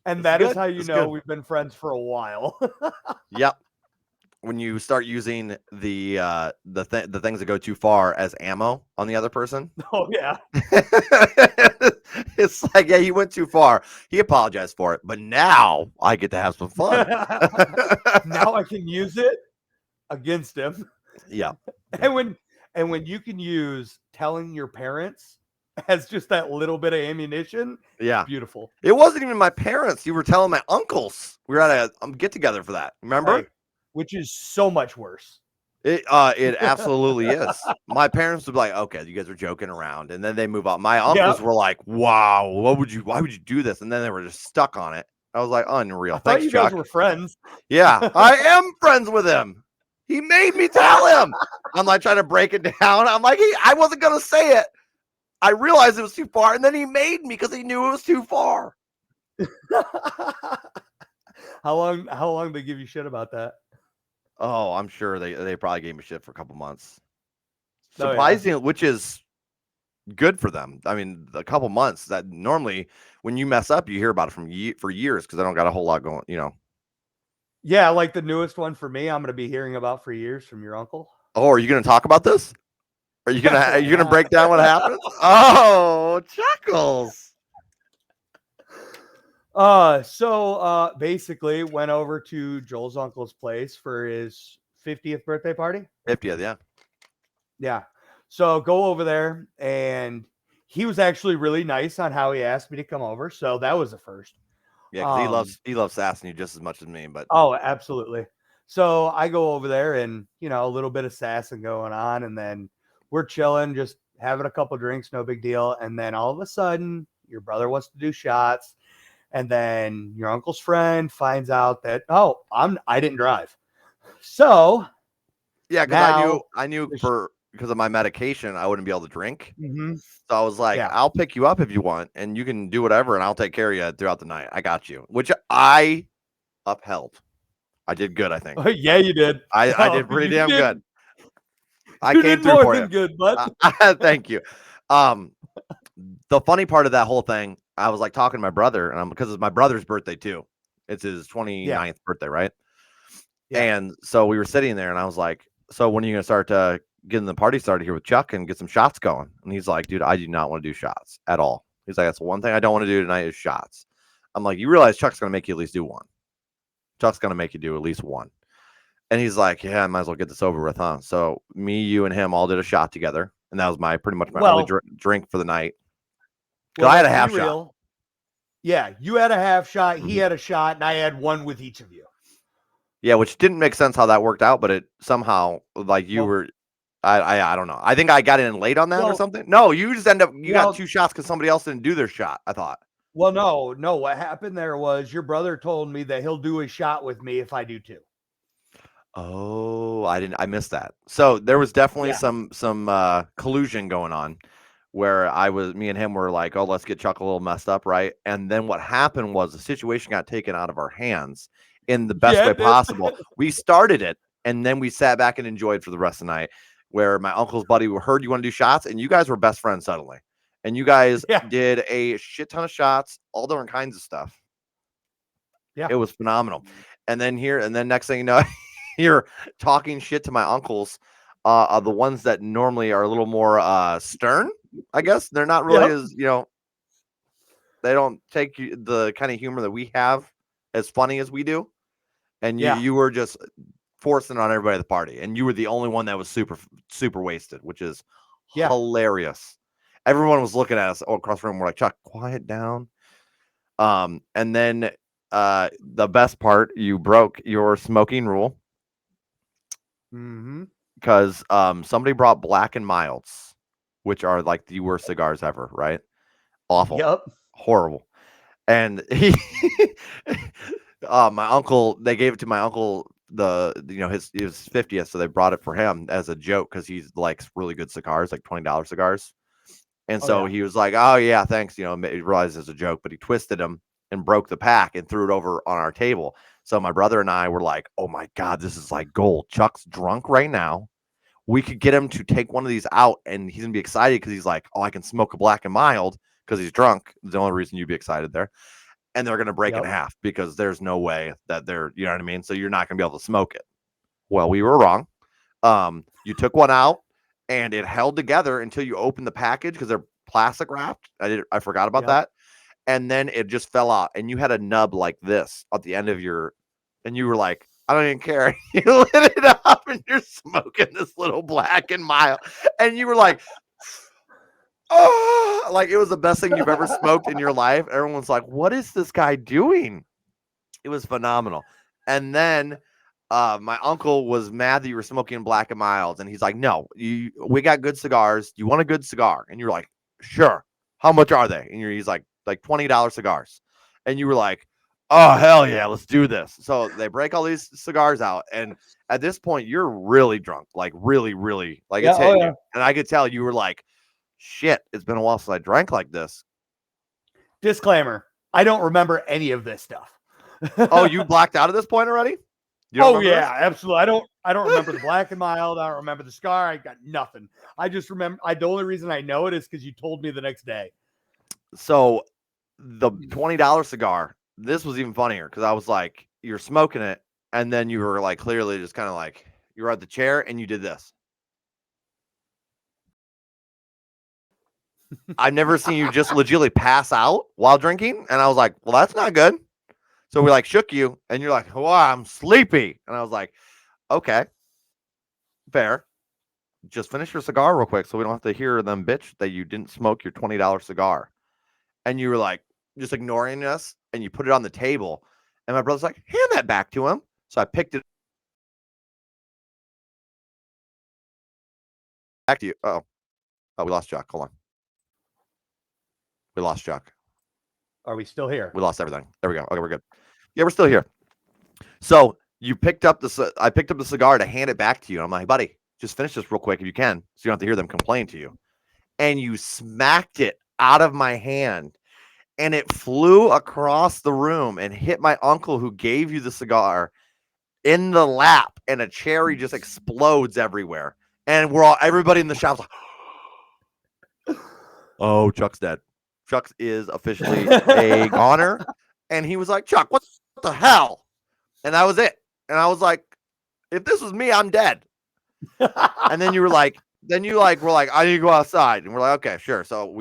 And that is how you know we've been friends for a while. Yep. When you start using the things that go too far as ammo on the other person. Oh yeah. It's like, yeah, he went too far. He apologized for it, but now I get to have some fun. Now I can use it against him. Yeah. And when you can use telling your parents as just that little bit of ammunition, yeah, beautiful. It wasn't even my parents. You were telling my uncles. We were at a get together for that. Remember? Right. Which is so much worse. It absolutely is. My parents would be like, okay, you guys are joking around, and then they move on. My uncles were like, wow, why would you do this? And then they were just stuck on it. I was like, unreal. Thanks, you Chuck. guys were friends. Yeah, I am friends with him. He made me tell him. I'm like trying to break it down. I'm like, I wasn't gonna say it. I realized it was too far, and then he made me because he knew it was too far. How long did they give you shit about that? Oh, I'm sure they probably gave me shit for a couple months. Surprising, which is good for them. I mean, a couple months. That normally when you mess up, you hear about it for years because I don't got a whole lot going. Yeah, like the newest one for me, I'm going to be hearing about for years from your uncle. Oh, are you going to talk about this? Are you gonna break down what happened? Oh, Chuckles. So basically went over to Joel's uncle's place for his 50th birthday party. 50th, yeah. Yeah. So go over there, and he was actually really nice on how he asked me to come over. So that was the first. Yeah, because he loves sassing you just as much as me. But oh, absolutely. So I go over there, and a little bit of sassing going on, and then we're chilling, just having a couple drinks, no big deal. And then all of a sudden, your brother wants to do shots. And then your uncle's friend finds out that, I didn't drive. So yeah, because I knew because of my medication, I wouldn't be able to drink. Mm-hmm. So I was like, I'll pick you up if you want, and you can do whatever, and I'll take care of you throughout the night. I got you, which I upheld. I did good, I think. Yeah, you did. I did pretty damn good. I You came did through more for than you. good, bud. Thank you. The funny part of that whole thing, I was like talking to my brother, and because it's my brother's birthday too. It's his 29th birthday, right? Yeah. And so we were sitting there, and I was like, "So when are you gonna start getting the party started here with Chuck and get some shots going?" And he's like, "Dude, I do not want to do shots at all." He's like, "That's one thing I don't want to do tonight is shots." I'm like, "You realize Chuck's gonna make you at least do one. Chuck's gonna make you do at least one." And he's like, "Yeah, I might as well get this over with, huh?" So me, you, and him all did a shot together, and that was pretty much my only drink for the night. Because I had a half shot. Yeah, you had a half shot, he Mhm. had a shot, and I had one with each of you. Yeah, which didn't make sense how that worked out, but it somehow like you were. I don't know. I think I got in late on that or something. No, you just got 2 shots because somebody else didn't do their shot. I thought. Well, no. What happened there was your brother told me that he'll do a shot with me if I do 2. Oh, I missed that. So there was definitely some collusion going on where me and him were like, "Oh, let's get Chuck a little messed up, right?" And then what happened was the situation got taken out of our hands in the best way possible. We started it, and then we sat back and enjoyed for the rest of the night. Where my uncle's buddy heard you want to do shots, and you guys were best friends suddenly, and you guys did a shit ton of shots, all different kinds of stuff. Yeah, it was phenomenal. And then next thing you know. You're talking shit to my uncles, the ones that normally are a little more stern, I guess. They're not really as, they don't take the kind of humor that we have as funny as we do. And you were just forcing it on everybody at the party. And you were the only one that was super, super wasted, which is hilarious. Everyone was looking at us across the room. We're like, Chuck, quiet down. And then the best part, you broke your smoking rule. Because somebody brought Black and Milds, which are like the worst cigars ever, right? Awful. Yep. Horrible. And he my uncle, they gave it to my uncle his 50th, so they brought it for him as a joke because he likes really good cigars, like $20 cigars. And so he was like, "Oh yeah, thanks," he realized it's a joke, but he twisted them and broke the pack and threw it over on our table. So my brother and I were like, "Oh my God, this is like gold. Chuck's drunk right now. We could get him to take one of these out and he's gonna be excited because he's like, oh, I can smoke a Black and Mild because he's drunk. The only reason you'd be excited there. And they're gonna break in half because there's no way that you know what I mean? So you're not gonna be able to smoke it." Well, we were wrong. You took one out and it held together until you opened the package because they're plastic wrapped. I forgot about that. And then it just fell out and you had a nub like this at the end of and you were like, "I don't even care." You lit it up and you're smoking this little Black and Mild. And you were like, "Oh," like it was the best thing you've ever smoked in your life. Everyone's like, "What is this guy doing?" It was phenomenal. And then my uncle was mad that you were smoking Black and Milds. And he's like, "No, we got good cigars. You want a good cigar?" And you're like, "Sure. How much are they?" And he's like $20 cigars. And you were like, "Oh, hell yeah, let's do this." So they break all these cigars out. And at this point, you're really drunk, like really, really, like it's hitting you. And I could tell you were like, "Shit, it's been a while since I drank like this." Disclaimer: I don't remember any of this stuff. Oh, you blacked out at this point already? Oh yeah, absolutely. I don't remember the Black and Mild. I don't remember the cigar. I got nothing. I just remember. The only reason I know it is because you told me the next day. So the $20 cigar, this was even funnier because I was like, you're smoking it, and then you were like clearly just kind of like you were at the chair and you did this. I've never seen you just legitimately pass out while drinking, and I was like, well, that's not good. So we like shook you, and you're like, "Oh, I'm sleepy," and I was like, "Okay, fair. Just finish your cigar real quick, so we don't have to hear them bitch that you didn't smoke your $20 cigar." And you were like just ignoring us, and you put it on the table, and my brother's like, "Hand that back to him." So I picked it back to you. Oh, we lost Chuck. Hold on, we lost Chuck. Are we still here? We lost everything. There we go. Okay, we're good. Yeah, we're still here. So you picked up I picked up the cigar to hand it back to you. I'm like, "Buddy, just finish this real quick if you can, so you don't have to hear them complain to you." And you smacked it out of my hand, and it flew across the room and hit my uncle who gave you the cigar. in the lap, and a cherry just explodes everywhere. And everybody in the shop's like, oh, Chuck's dead. Chuck is officially a goner. And he was like, Chuck, what the hell? And that was it. And I was like, if this was me, I'm dead. And then you were like, I need to go outside. And we're like, okay, sure. So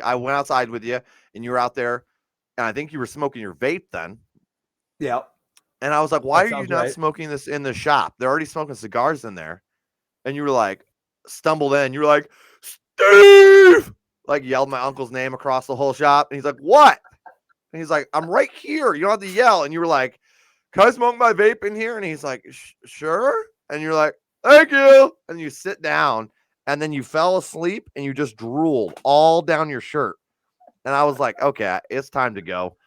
I went outside with you, and you were out there, and I think you were smoking your vape then. Yep. And I was like, why That are you sounds not right. smoking this in the shop? They're already smoking cigars in there. And you were like, stumbled in. You were like, Steve! Like, yelled my uncle's name across the whole shop. And he's like, what? And he's like, I'm right here. You don't have to yell. And you were like, can I smoke my vape in here? And he's like, sure. And you're like, thank you. And you sit down, and then you fell asleep, and you just drooled all down your shirt. And I was like, okay, it's time to go.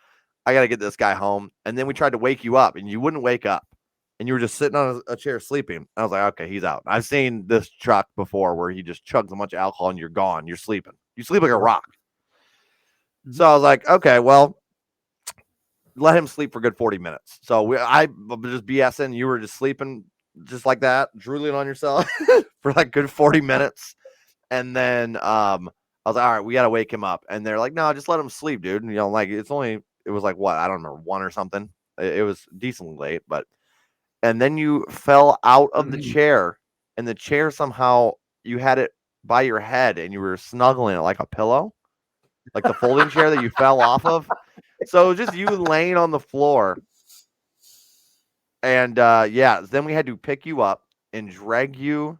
I got to get this guy home. And then we tried to wake you up, and you wouldn't wake up. And you were just sitting on a chair sleeping. I was like, okay, he's out. I've seen this Chuck before where he just chugs a bunch of alcohol and you're gone. You're sleeping. You sleep like a rock. Mm-hmm. So I was like, okay, well, let him sleep for a good 40 minutes. So I was just BSing. You were just sleeping just like that, drooling on yourself for like good 40 minutes. And then I was like, all right, we got to wake him up. And they're like, no, just let him sleep, dude. And, like, it was like, what? I don't remember, 1 or something. It was decently late, but. And then you fell out of the chair, and the chair somehow you had it by your head, and you were snuggling it like a pillow, like the folding chair that you fell off of. So it was just you laying on the floor. And then we had to pick you up and drag you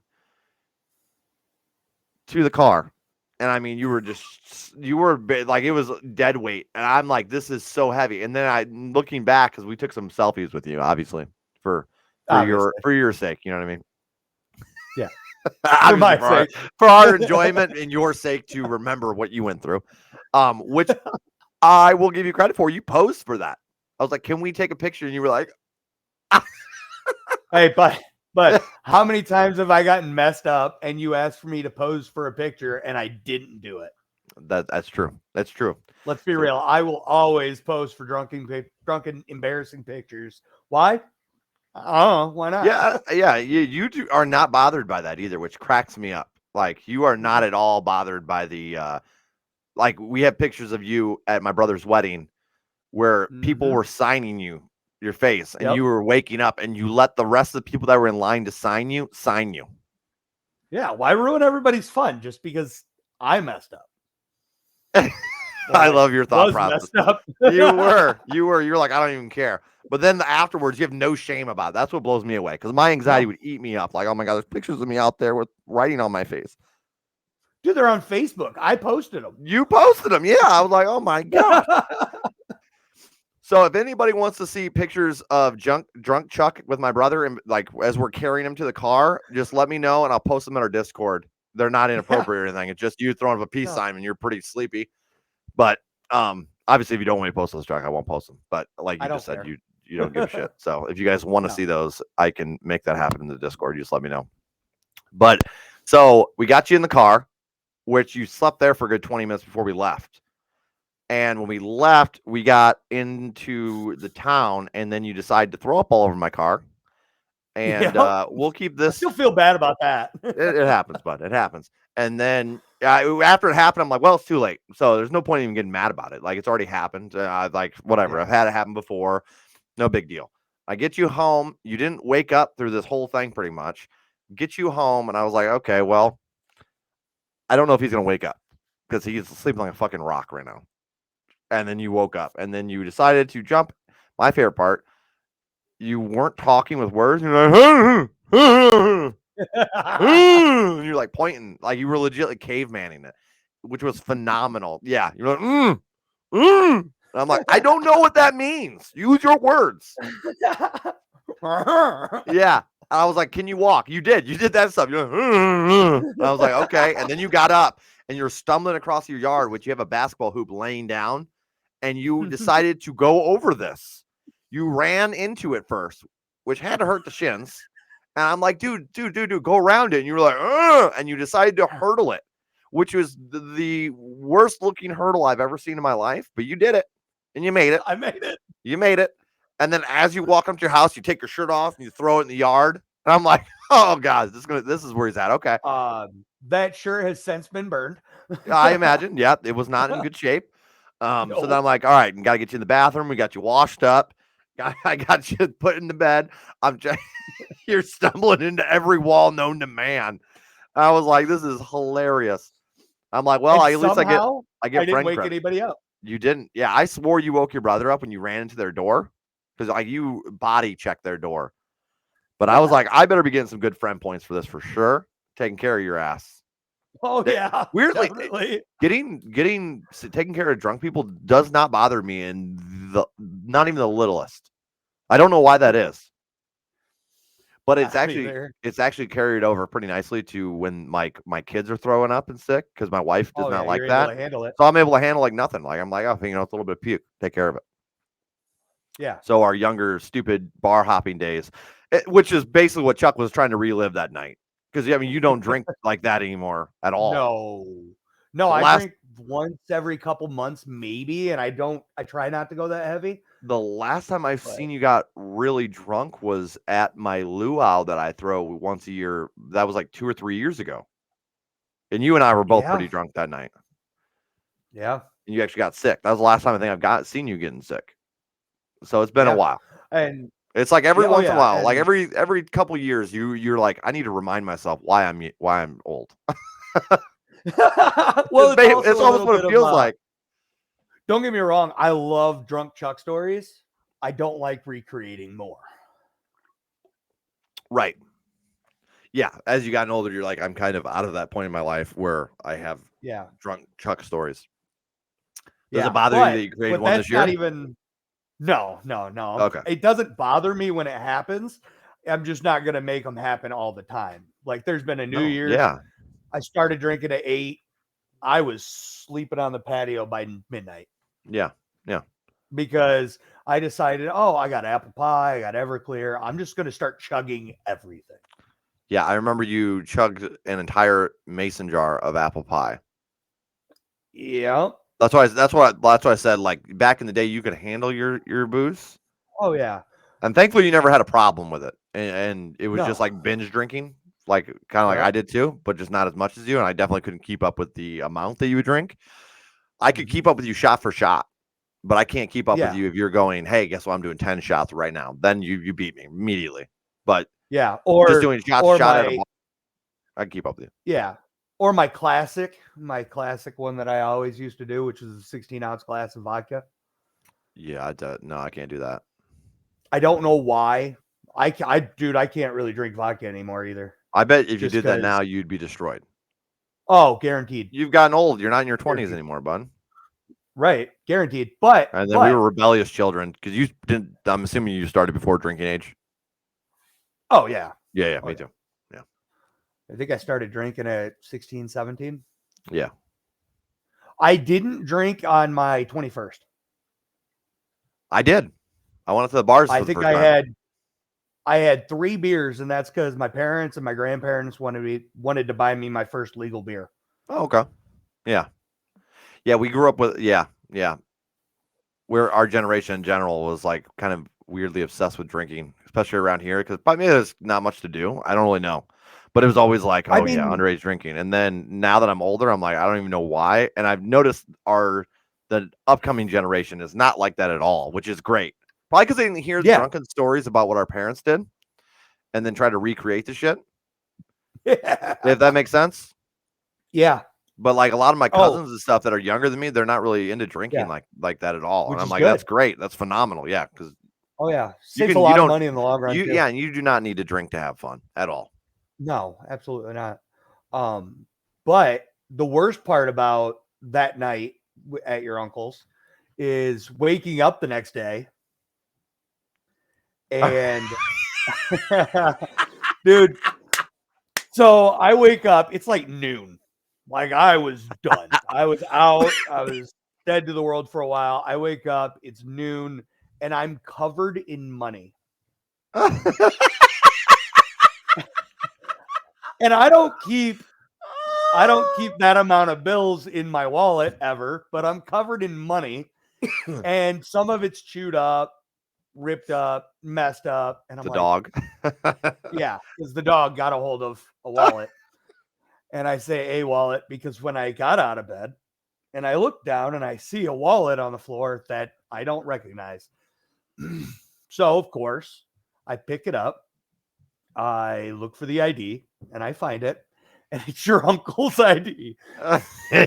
to the car. And I mean, you were like, it was dead weight. And I'm like, this is so heavy. And then looking back, because we took some selfies with you, obviously, for your sake, you know what I mean? Yeah. For my sake. For our enjoyment and your sake to remember what you went through. Which I will give you credit for. You posed for that. I was like, can we take a picture? And you were like, hey, but how many times have I gotten messed up and you asked for me to pose for a picture and I didn't do it? That's true. That's true. Let's be real. I will always pose for drunken, embarrassing pictures. Why? Oh, why not? Yeah. You are not bothered by that either, which cracks me up. Like, you are not at all bothered by the like, we have pictures of you at my brother's wedding where people were signing your face, and you were waking up, and you let the rest of the people that were in line to sign you. Yeah, why ruin everybody's fun just because I messed up? I love your thought process. You were like, I don't even care. But then afterwards, you have no shame about it. That's what blows me away, because my anxiety would eat me up. Like, oh my God, there's pictures of me out there with writing on my face. Dude, they're on Facebook. I posted them. You posted them. Yeah. I was like, oh my God. So if anybody wants to see pictures of drunk Chuck with my brother, and like as we're carrying him to the car, just let me know and I'll post them in our Discord. They're not inappropriate or anything. It's just you throwing up a peace sign and you're pretty sleepy. But obviously, if you don't want me to post those, Chuck, I won't post them. But like you just said, you don't give a shit. So if you guys want to see those, I can make that happen in the Discord. You just let me know. But so we got you in the car, which you slept there for a good 20 minutes before we left. And when we left, we got into the town, and then you decided to throw up all over my car. And we'll keep this. I still feel bad about that. It happens, bud. It happens. And then after it happened, I'm like, well, it's too late. So there's no point in even getting mad about it. Like, it's already happened. Like, whatever. I've had it happen before. No big deal. I get you home. You didn't wake up through this whole thing pretty much. Get you home, and I was like, okay, well, I don't know if he's going to wake up because he's sleeping like a fucking rock right now. And then you woke up, and then you decided to jump. My favorite part, you weren't talking with words. You're like, and you're like pointing, like you were legit like cavemanning it, which was phenomenal. Yeah, you're like, and I'm like, I don't know what that means. Use your words. Yeah. I was like, can you walk? You did that stuff. You're like, and I was like, okay. And then you got up, and you're stumbling across your yard, which you have a basketball hoop laying down. And you decided to go over this. You ran into it first, which had to hurt the shins. And I'm like, dude, go around it. And you were like, ugh! And you decided to hurdle it, which was the worst looking hurdle I've ever seen in my life. But you did it, and you made it. I made it. You made it. And then as you walk up to your house, you take your shirt off and you throw it in the yard. And I'm like, oh God, this is where he's at. Okay. That shirt has since been burned. I imagine. Yeah, it was not in good shape. So then No. I'm like, all right, and gotta get you in the bathroom. We got you washed up. I got you put in the bed. You're stumbling into every wall known to man. I was like, this is hilarious. I'm like, well, And at least somehow I I get didn't friend wake credit. anybody up. You didn't. Yeah, I swore you woke your brother up when you ran into their door because like you body checked their door. But I was like, I better be getting some good friend points for this for sure. Taking care of your ass. Oh yeah, Weirdly, definitely. taking care of drunk people does not bother me in not even the littlest. I don't know why that is. But it's actually carried over pretty nicely to when my kids are throwing up and sick because my wife does not like you're that. able to handle it. So I'm able to handle like nothing. Like I'm like, oh, it's a little bit of puke. Take care of it. Yeah. So our younger, stupid bar hopping days, which is basically what Chuck was trying to relive that night. Because I mean, you don't drink like that anymore at all. No, I drink once every couple months, maybe, and I try not to go that heavy. The last time I've seen you got really drunk was at my luau that I throw once a year. That was like 2 or 3 years ago. And you and I were both pretty drunk that night. Yeah. And you actually got sick. That was the last time I think I've seen you getting sick. So it's been a while. And it's like every once in a while, like every couple years, you're like, I need to remind myself why I'm old. Well, it's almost what it feels like. Don't get me wrong, I love drunk Chuck stories. I don't like recreating more. Right. Yeah. As you gotten older, you're like, I'm kind of out of that point in my life where I have drunk Chuck stories. Does it bother you that you created one this year? Not even. No. Okay. It doesn't bother me when it happens. I'm just not going to make them happen all the time. Like there's been a New Year's. Yeah. I started drinking at 8. I was sleeping on the patio by midnight. Yeah. Yeah. Because I decided, I got apple pie, I got Everclear. I'm just going to start chugging everything. Yeah. I remember you chugged an entire mason jar of apple pie. Yeah. That's why I said, like, back in the day, you could handle your booze. Oh yeah. And thankfully you never had a problem with it. And it was just like binge drinking, like kind of like I did too, but just not as much as you. And I definitely couldn't keep up with the amount that you would drink. I could keep up with you shot for shot, but I can't keep up with you if you're going, hey, guess what? I'm doing 10 shots right now. Then you beat me immediately. But or just doing shot at a bar, I can keep up with you. Yeah. Or my classic one that I always used to do, which is a 16-ounce glass of vodka. Yeah, no, I can't do that. I don't know why. I can't really drink vodka anymore either. I bet if you did that now, you'd be destroyed. Oh, guaranteed. You've gotten old. You're not in your 20s anymore, bud. Right, guaranteed. But and then we were rebellious children because you didn't. I'm assuming you started before drinking age. Oh yeah. Yeah, me too. Yeah. I think I started drinking at 16, 17. Yeah. I didn't drink on my 21st. I did. I went to the bars. I think I had 3 beers, and that's because my parents and my grandparents wanted to buy me my first legal beer. Oh, okay. Yeah. Yeah, we grew up with yeah. Where our generation in general was like kind of weirdly obsessed with drinking, especially around here, because by me there's not much to do. I don't really know. But it was always like, underage drinking. And then now that I'm older, I'm like, I don't even know why. And I've noticed the upcoming generation is not like that at all, which is great. Probably because they didn't hear drunken stories about what our parents did and then try to recreate the shit. Yeah. If that makes sense. Yeah. But like a lot of my cousins and stuff that are younger than me, they're not really into drinking like that at all. And I'm like, that's great. That's phenomenal. Yeah. Because saves a lot of money in the long run. Yeah, and you do not need to drink to have fun at all. No, absolutely not. But the worst part about that night at your uncle's is waking up the next day and dude, so I wake up, it's like noon. Like I was done. I was out. I was dead to the world for a while. I wake up, it's noon, and I'm covered in money. And I don't keep that amount of bills in my wallet ever, but I'm covered in money and some of it's chewed up. ripped up, messed up. And I'm The like, dog. yeah, because the dog got a hold of a wallet. And I say a wallet because when I got out of bed and I look down and I see a wallet on the floor that I don't recognize. So, of course, I pick it up. I look for the ID and I find it. And it's your uncle's ID.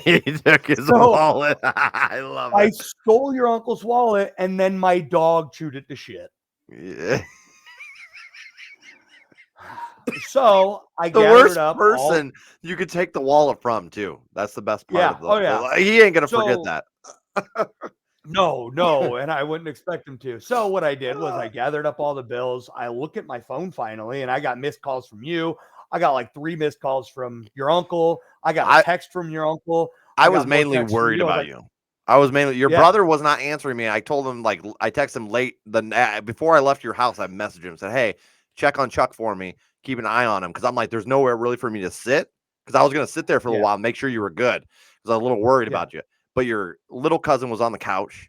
He took his So wallet. I love I it. stole your uncle's wallet and then my dog chewed it to shit. Yeah. So I The gathered worst up all. person you could take the wallet from, too. That's the best part Yeah. of Oh, yeah. he ain't gonna forget So that. no, and I wouldn't expect him to. So what I did was I gathered up all the bills. I look at my phone finally, and I got missed calls from you. I got like 3 missed calls from your uncle. I got a text from your uncle. I I was got more mainly texts from worried you. I was about like, you. I was mainly your yeah, brother was not answering me. I told him like I texted him late before I left your house. I messaged him said, "Hey, check on Chuck for me. Keep an eye on him because I'm like there's nowhere really for me to sit because I was gonna sit there for a little yeah, while and make sure you were good because I was a little worried yeah, about you. But your little cousin was on the couch,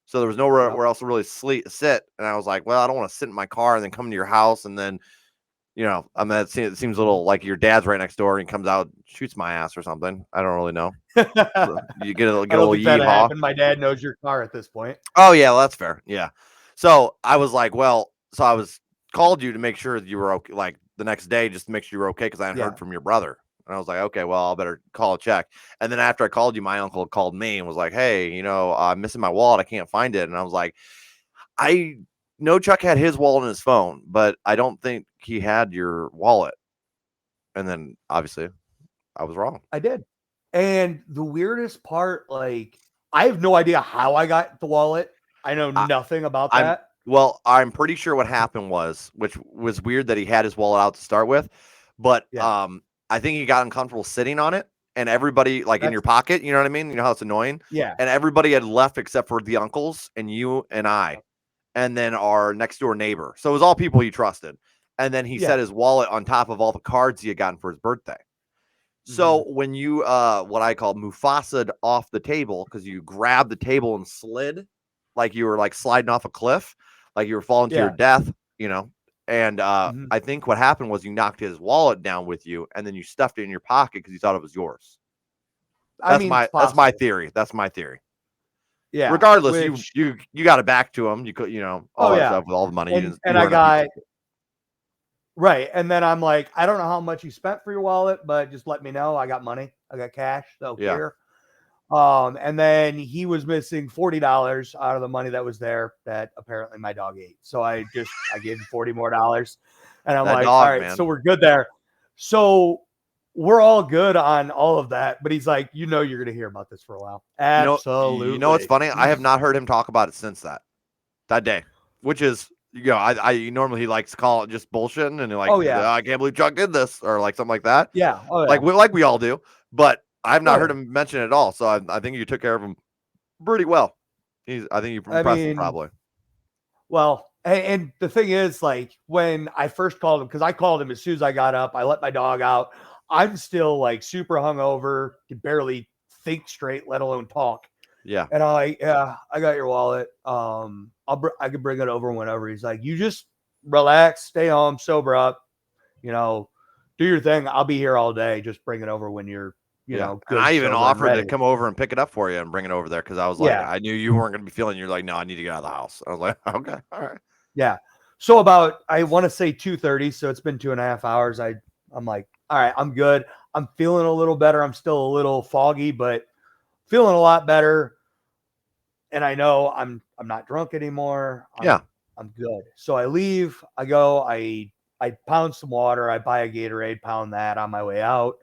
so there was nowhere yep. where else to really sit. And I was like, well, I don't want to sit in my car and then come to your house and then I mean, it seems a little like your dad's right next door and he comes out, shoots my ass or something. I don't really know. You get I a don't little think that yeehaw. happened. My dad knows your car at this point. Oh yeah, well, that's fair. Yeah. So I was like, well, so I was called you to make sure that you were okay, like the next day, just to make sure you were okay, because I hadn't Yeah. heard from your brother. And I was like, okay, well, I better call a check. And then after I called you, my uncle called me and was like, hey, I'm missing my wallet. I can't find it. And I was like, I know Chuck had his wallet in his phone, but I don't think he had your wallet. And then obviously I was wrong. I did. And the weirdest part, like, I have no idea how I got the wallet. I know I, nothing about I'm that. I'm pretty sure what happened was, which was weird that he had his wallet out to start with, but Yeah. I think he got uncomfortable sitting on it, and everybody like in your That's, pocket. You know what I mean? You know how it's annoying, yeah. and everybody had left except for the uncles and you and I, and then our next door neighbor. So it was all people he trusted. And then he Yeah. set his wallet on top of all the cards he had gotten for his birthday. So when you what I call Mufasa'd off the table, because you grabbed the table and slid like you were like sliding off a cliff, like you were falling to your Yeah. death, and Mhm. I think what happened was you knocked his wallet down with you and then you stuffed it in your pocket because you thought it was yours. I mean, it's That's my possible. theory. That's my theory. Yeah. Regardless, you Which, you you got it back to him. You could, all oh, that yeah. stuff with all the money. You And I weren't a piece got, of right. And then I'm like, I don't know how much you spent for your wallet, but just let me know. I got money. I got cash. So yeah. here. And then he was missing $40 out of the money that was there that apparently my dog ate. So I gave him $40 more. And I'm That like, all dog, right, man. so we're good there. So we're all good on all of that. But he's like, you're going to hear about this for a while. What's Absolutely. funny? I have not heard him talk about it since that day, which is I normally he likes to call it just bullshitting and like Oh, yeah. I can't believe Chuck did this or like something like that, Yeah. Oh, yeah. like we all do. But I have Oh, not heard yeah. him mention it at all. So I think you took care of him pretty well. I think you I impressed him mean, probably. well, and the thing is, like, when I first called him, because I called him as soon as I got up, I let my dog out. I'm still like super hungover, can barely think straight, let alone talk. Yeah. And I got your wallet. I can bring it over whenever. He's like, you just relax, stay home, sober up, do your thing. I'll be here all day. Just bring it over when you're, Yeah. And good, I even sober, and offered to ready. come over and pick it up for you and bring it over there because I was like, Yeah. I knew you weren't going to be feeling. You're like, no, I need to get out of the house. I was like, okay, all right. Yeah. So about, I want to say 2:30. So it's been 2.5 hours. I'm like, all right, I'm good. I'm feeling a little better. I'm still a little foggy, but feeling a lot better. And I know I'm not drunk anymore. Yeah. I'm good. So I leave. I go. I pound some water. I buy a Gatorade. Pound that on my way out.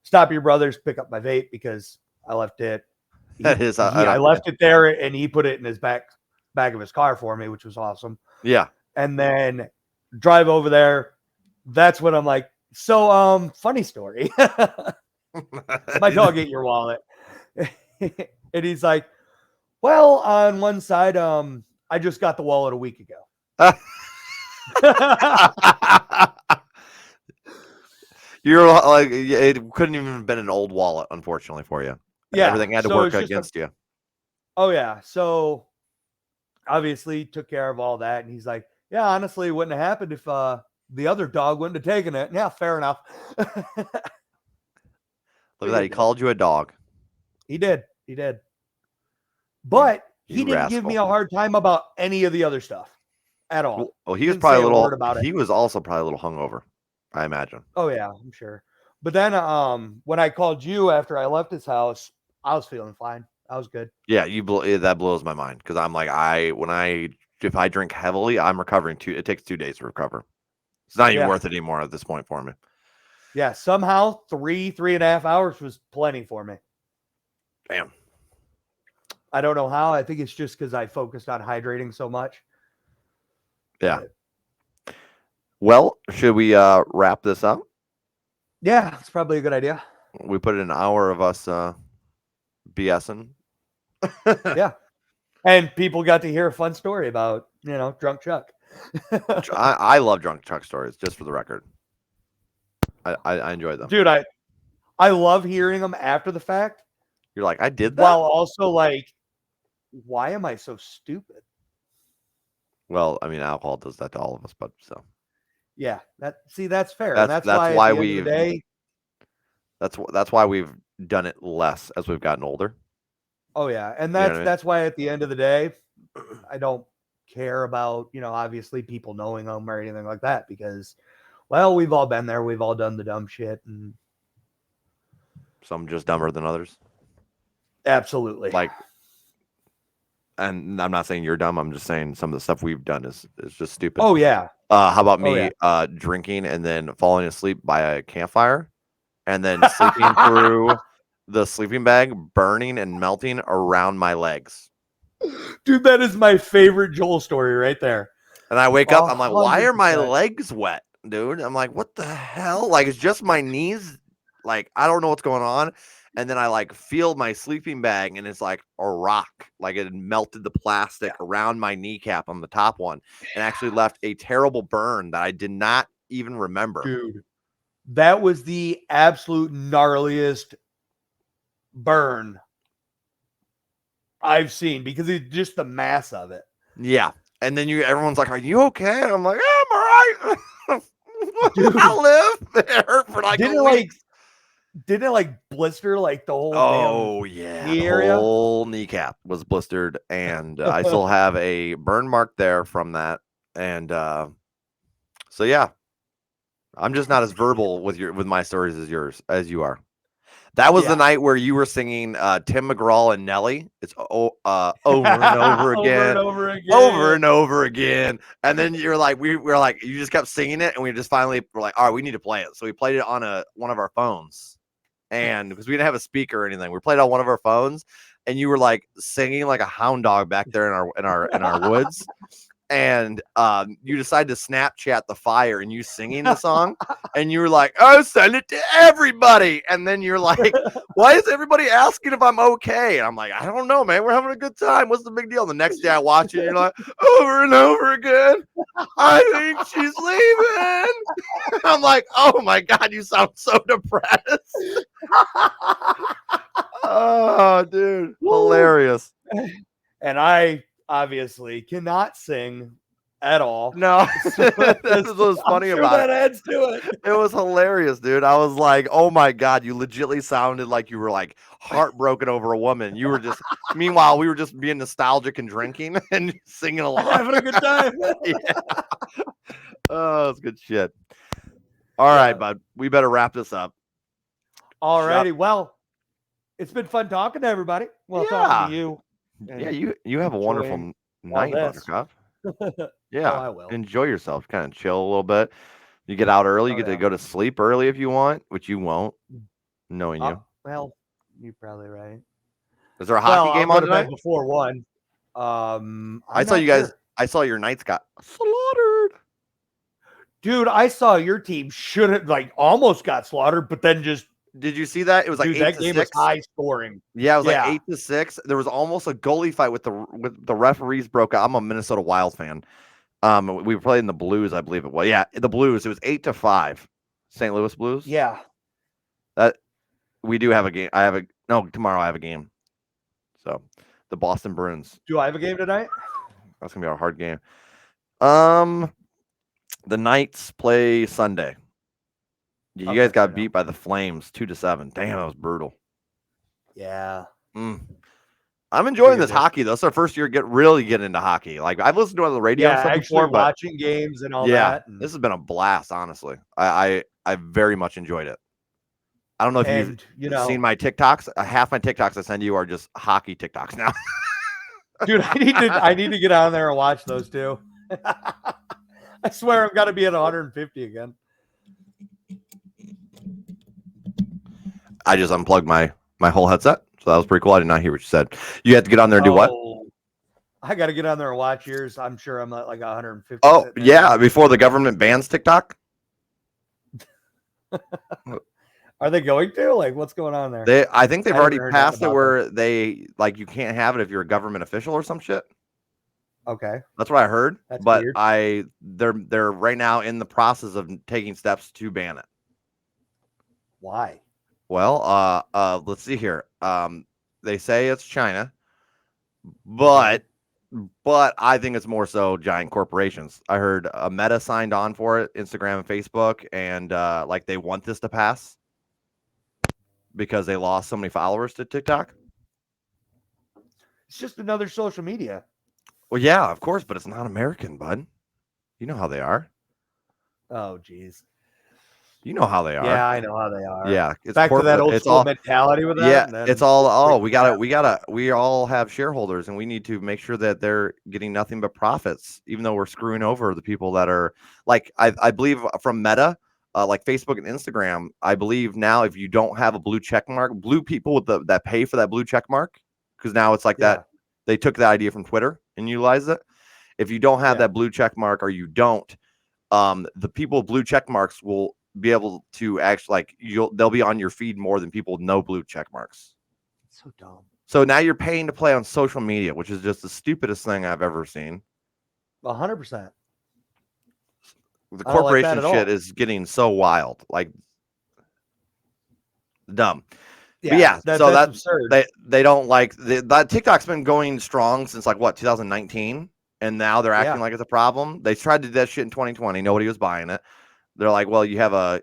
Stop at your brother's. Pick up my vape because I left it. That is, I left it there, and he put it in his back of his car for me, which was awesome. Yeah. And then drive over there. That's when I'm like, so funny story. My dog ate your wallet. And he's like, well, on one side, I just got the wallet a week ago. You're like, it couldn't even have been an old wallet, unfortunately for you. Yeah. Everything had to So work it's just against you. oh yeah. So obviously took care of all that. And he's like, yeah, honestly, it wouldn't have happened if the other dog wouldn't have taken it. Yeah, fair enough. Look at that. He called you a dog. He did. He did. But You he didn't give me rascal. a hard time about any of the other stuff at all. Well, he was Didn't probably say a a little. word about it. He was also probably a little hungover, I imagine. Oh yeah, I'm sure. But then when I called you after I left his house, I was feeling fine. I was good. Yeah, that blows my mind because I'm like if I drink heavily, I'm recovering it takes 2 days to recover. It's not even worth it anymore at this point for me. Yeah, somehow 3.5 hours was plenty for me. Damn. I don't know how. I think it's just because I focused on hydrating so much. Yeah. But, well, should we wrap this up? Yeah, that's probably a good idea. We put in an hour of us BSing. Yeah. And people got to hear a fun story about, Drunk Chuck. I love Drunk Chuck stories, just for the record. I enjoy them. Dude, I love hearing them after the fact. You're like, I did that? While also like, why am I so stupid? Well, I mean, alcohol does that to all of us, but so. Yeah, that's fair. That's why we've that's why we've done it less as we've gotten older. Oh yeah, and that's why at the end of the day, I don't care about obviously people knowing them or anything like that because, well, we've all been there, we've all done the dumb shit, and some just dumber than others. Absolutely. Like, and I'm not saying you're dumb. I'm just saying some of the stuff we've done is just stupid. Oh yeah. How about me drinking and then falling asleep by a campfire, and then sleeping through the sleeping bag burning and melting around my legs? Dude, that is my favorite Joel story right there. And I wake up, I'm like, why are my legs wet, dude? I'm like, what the hell? Like, it's just my knees. Like, I don't know what's going on. And then I like feel my sleeping bag and it's like a rock. Like it had melted the plastic around my kneecap on the top one and actually left a terrible burn that I did not even remember. Dude, that was the absolute gnarliest burn I've seen because it's just the mass of it. Yeah. And then everyone's like, are you okay? And I'm like, yeah, I'm all right. Dude, I live there for like a week. Didn't it like blister like the whole knee area? Whole kneecap was blistered, and I still have a burn mark there from that. And so yeah, I'm just not as verbal with my stories as you are. That was the night where you were singing Tim McGraw and Nelly. It's over and over again, over and over again. And then you're like, we were like, you just kept singing it, and we just finally were like, all right, we need to play it. So we played it on one of our phones. And because we didn't have a speaker or anything, we played on one of our phones, and you were like singing like a hound dog back there in our woods. And you decided to Snapchat the fire and you singing the song, and you were like, "Oh, send it to everybody." And then you're like, "Why is everybody asking if I'm okay?" And I'm like, "I don't know, man. We're having a good time. What's the big deal?" And the next day I watch it, and you're like, over and over again, "I think she's leaving." I'm like, "Oh my God, you sound so depressed." Oh, dude, hilarious. And I obviously cannot sing at all. No, this is what's funny about that adds to it. It was hilarious, dude. I was like, oh my God, you legitimately sounded like you were like heartbroken over a woman. You were just, meanwhile, we were just being nostalgic and drinking and singing along. Having a good time. Yeah. Oh, it's good shit. All right, bud. We better wrap this up. All righty. Well, it's been fun talking to everybody. Well, talking to you. Yeah, you have a wonderful night, Buttercup. Yeah, I will. Enjoy yourself. Kind of chill a little bit. You get out early. You get to go to sleep early if you want, which you won't, knowing you. Well, you're probably right. Is there a hockey game on tonight? Before 1. I saw you guys. Sure. I saw your Knights got slaughtered. Dude, I saw your team almost got slaughtered, but then just. Did you see that? It was like 8-6. That game was high scoring. Yeah, it was like 8-6. There was almost a goalie fight with the referees broke out. I'm a Minnesota Wild fan. We played in the Blues, I believe it was. Yeah, the Blues. It was 8-5. St. Louis Blues. Yeah. That we do have a game. Tomorrow I have a game. So the Boston Bruins. Do I have a game tonight? That's gonna be a hard game. The Knights play Sunday. You Okay, guys fair got beat by the Flames 2-7. Damn, that was brutal. Yeah. I'm enjoying Figured this it. hockey though. It's our first year really getting into hockey. Like I've listened to it on the radio and Yeah, stuff actually before, but watching games and all yeah, that. And, this has been a blast. Honestly, I very much enjoyed it. I don't know if you've you seen know, my TikToks. Half my TikToks I send you are just hockey TikToks now. dude, I need to get on there and watch those too. I swear I've got to be at 150 again. I just unplugged my whole headset, so that was pretty cool. I did not hear what you said. You had to get on there and do what? I got to get on there and watch yours. I'm sure I'm at like 150. Oh yeah, before the government bans TikTok. Are they going to? Like, what's going on there? I think they've I already haven't heard passed it about where they like you can't have it if you're a government official or some shit. Okay, That's what I heard. that's But weird. they're right now in the process of taking steps to ban it. Why? Well, let's see here. They say it's China, Okay. but I think it's more so giant corporations. I heard Meta signed on for it, Instagram and Facebook, and like they want this to pass because they lost so many followers to TikTok. It's just another social media. Well, yeah, of course, but it's not American, bud. You know how they are. Oh, geez. You know how they are. Yeah, I know how they are. Yeah, it's Back to that old It's school all mentality with that. yeah. And then It's all we all have shareholders, and we need to make sure that they're getting nothing but profits, even though we're screwing over the people that are like I believe from Meta, like Facebook and Instagram. I believe now if you don't have a blue check mark, blue people with that pay for that blue check mark, because now it's like that. They took that idea from Twitter and utilized it. If you don't have that blue check mark or you don't, the people with blue check marks will be able to actually like they'll be on your feed more than people with no blue check marks. It's so dumb. So now you're paying to play on social media, which is just the stupidest thing I've ever seen. 100%. The corporation shit is getting so wild, like dumb. Yeah, But yeah, so that's absurd. They don't like that TikTok's been going strong since like what 2019, and now they're acting like it's a problem. They tried to do that shit in 2020. Nobody was buying it. They're like, well, you have I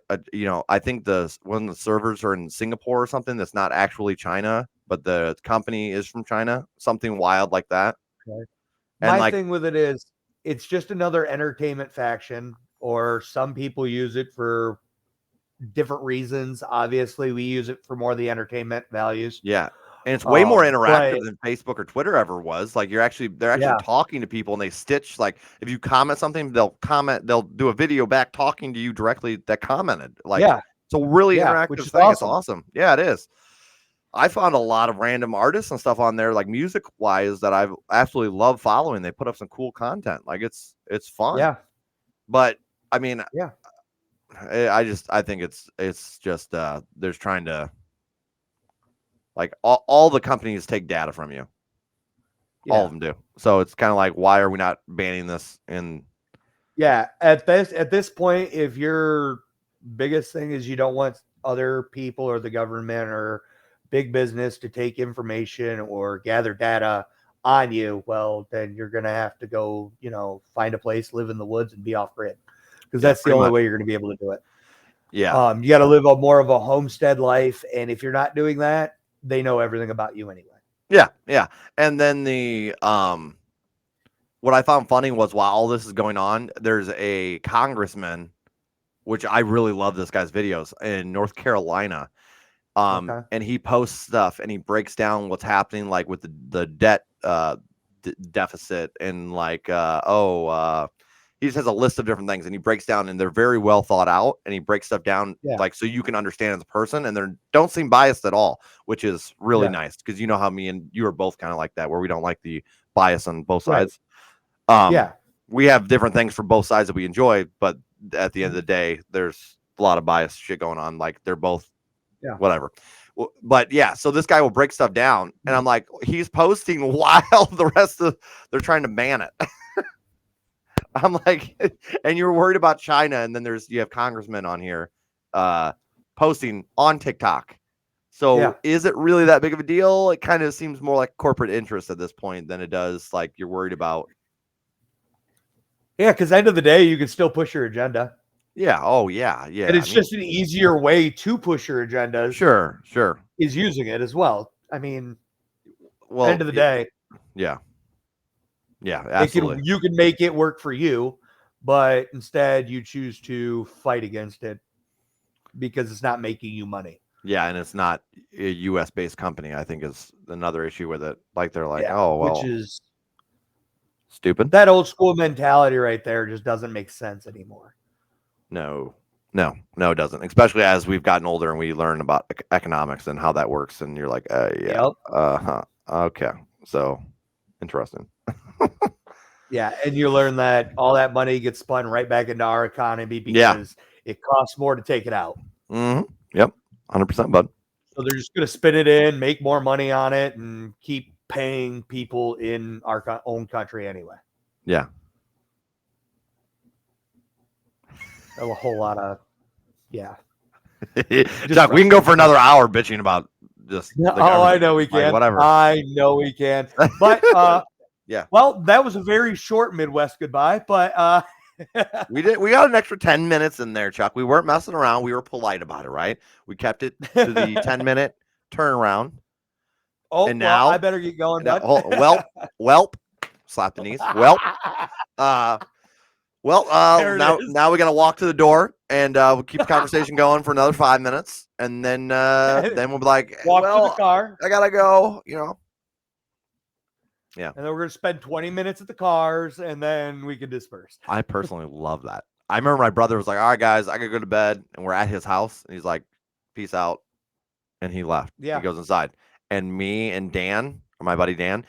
think one of the servers are in Singapore or something that's not actually China, but the company is from China, something wild like that. Okay. And My thing with it is it's just another entertainment faction, or some people use it for different reasons. Obviously, we use it for more of the entertainment values. Yeah. And it's way more interactive than Facebook or Twitter ever was. Like they're actually talking to people, and they stitch, like if you comment something, they'll do a video back talking to you directly that commented. Like it's a really interactive thing. Awesome. It's awesome. Yeah, it is. I found a lot of random artists and stuff on there, like music wise, that I've absolutely loved following. They put up some cool content. Like it's fun. Yeah. But I mean, I think it's just there's trying to like all the companies take data from you. All of them do. So it's kind of like, why are we not banning this? At this point, if your biggest thing is you don't want other people or the government or big business to take information or gather data on you, well, then you're going to have to go, find a place, live in the woods, and be off grid, because that's the only way you're going to be able to do it. Yeah. You got to live more of a homestead life. And if you're not doing that, they know everything about you anyway. Yeah. Yeah. And then what I found funny was while all this is going on, there's a congressman, which I really love this guy's videos, in North Carolina. And he posts stuff and he breaks down what's happening, like with the debt deficit, and like he just has a list of different things, and he breaks down, and they're very well thought out, and he breaks stuff down like so you can understand as a person, and they don't seem biased at all, which is really nice, because you know how me and you are both kind of like that, where we don't like the bias on both sides. We have different things for both sides that we enjoy, but at the end of the day, there's a lot of bias shit going on. Like they're both whatever. But yeah, so this guy will break stuff down, and I'm like, he's posting while the rest of they're trying to ban it. I'm like, and you're worried about China, and then you have congressmen on here posting on TikTok. So is it really that big of a deal? It kind of seems more like corporate interest at this point than it does like you're worried about Yeah, because end of the day, you can still push your agenda. Yeah. Oh, yeah. Yeah. And it's just an easier way to push your agendas. Sure. Is using it as well. I mean, Well, end of the day, yeah. Yeah, absolutely. you can make it work for you, but instead you choose to fight against it because it's not making you money. Yeah, and it's not a U.S. based company. I think is another issue with it. Like they're like, Yeah, oh well, which is stupid. that old school mentality right there just doesn't make sense anymore. No, it doesn't. Especially as we've gotten older and we learn about economics and how that works, and you're like, yeah, Yep. Okay, so interesting. Yeah, and you learn that all that money gets spun right back into our economy because it costs more to take it out. Mm-hmm. Yep, 100%, bud. So they're just going to spin it in, make more money on it, and keep paying people in our own country anyway. Yeah. A whole lot of, yeah. Chuck, we can go for another hour bitching about just. I know we can. Like, whatever. I know we can. But yeah. Well, that was a very short Midwest goodbye, but we got an extra 10 minutes in there, Chuck. We weren't messing around. We were polite about it, right? We kept it to the 10-minute turnaround. Oh, and now I better get going, bud. Welp, slap the knees. Welp. Now we got to walk to the door and we'll keep the conversation going for another 5 minutes, and then we'll be like, walk to the car. I gotta go. Yeah. And then we're gonna spend 20 minutes at the cars, and then we can disperse. I personally love that. I remember my brother was like, all right, guys, I gotta go to bed, and we're at his house, and he's like, peace out, and he left. Yeah. He goes inside, and me and Dan, or my buddy Dan,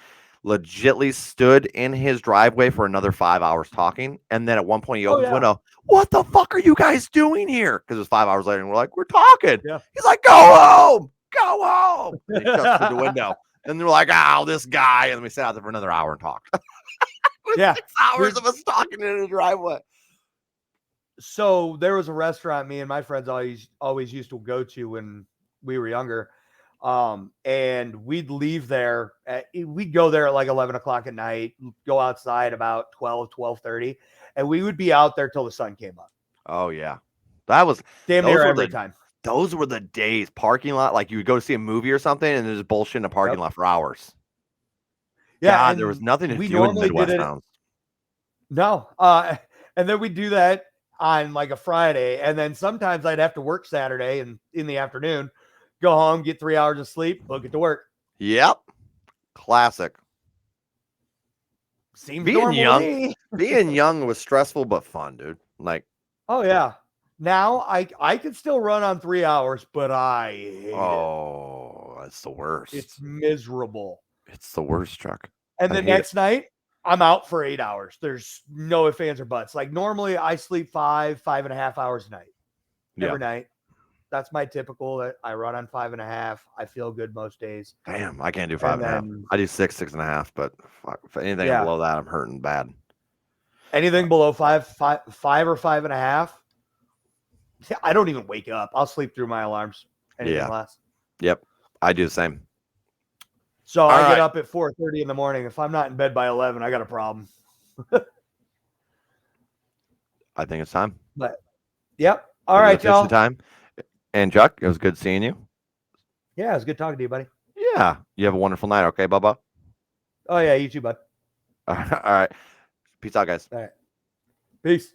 legitly stood in his driveway for another 5 hours talking, and then at one point he opens the window. What the fuck are you guys doing here? Because it was 5 hours later, and we're like, we're talking. Yeah. He's like, go home. And he shuts through the window. And they're like, oh, this guy. And then we sat out there for another hour and talked. Yeah. 6 hours of us talking in the driveway. So there was a restaurant me and my friends always used to go to when we were younger. And we'd leave there. We'd go there at like 11 o'clock at night, go outside about 12:30. And we would be out there till the sun came up. Oh, yeah. That was damn near every time. Those were the days. Parking lot, like you would go to see a movie or something, and there's bullshit in a parking lot for hours. Yeah, God, there was nothing to do in Midwest towns. No, and then we'd do that on like a Friday, and then sometimes I'd have to work Saturday and in the afternoon, go home, get 3 hours of sleep, book it to work. Yep, classic. Seems being young was stressful but fun, dude. Like, oh yeah. Now I could still run on 3 hours, but I hate it. That's the worst. It's miserable. It's the worst, Chuck. And the next night, I'm out for 8 hours. There's no ifs, ands, or buts. Like normally I sleep 5.5 hours a night. Every night. That's my typical. I run on 5.5. I feel good most days. Damn, I can't do 5.5. I do 6.5, but if anything below that, I'm hurting bad. Anything below 5 or 5.5, I don't even wake up. I'll sleep through my alarms. Anything less. Yep, I do the same. So I get up at 4:30 in the morning. If I'm not in bed by 11, I got a problem. I think it's time. But yep. All right, y'all. Time. And Chuck, it was good seeing you. Yeah, it was good talking to you, buddy. Yeah. You have a wonderful night, okay, Bubba? Oh, yeah, you too, bud. All right. Peace out, guys. All right. Peace.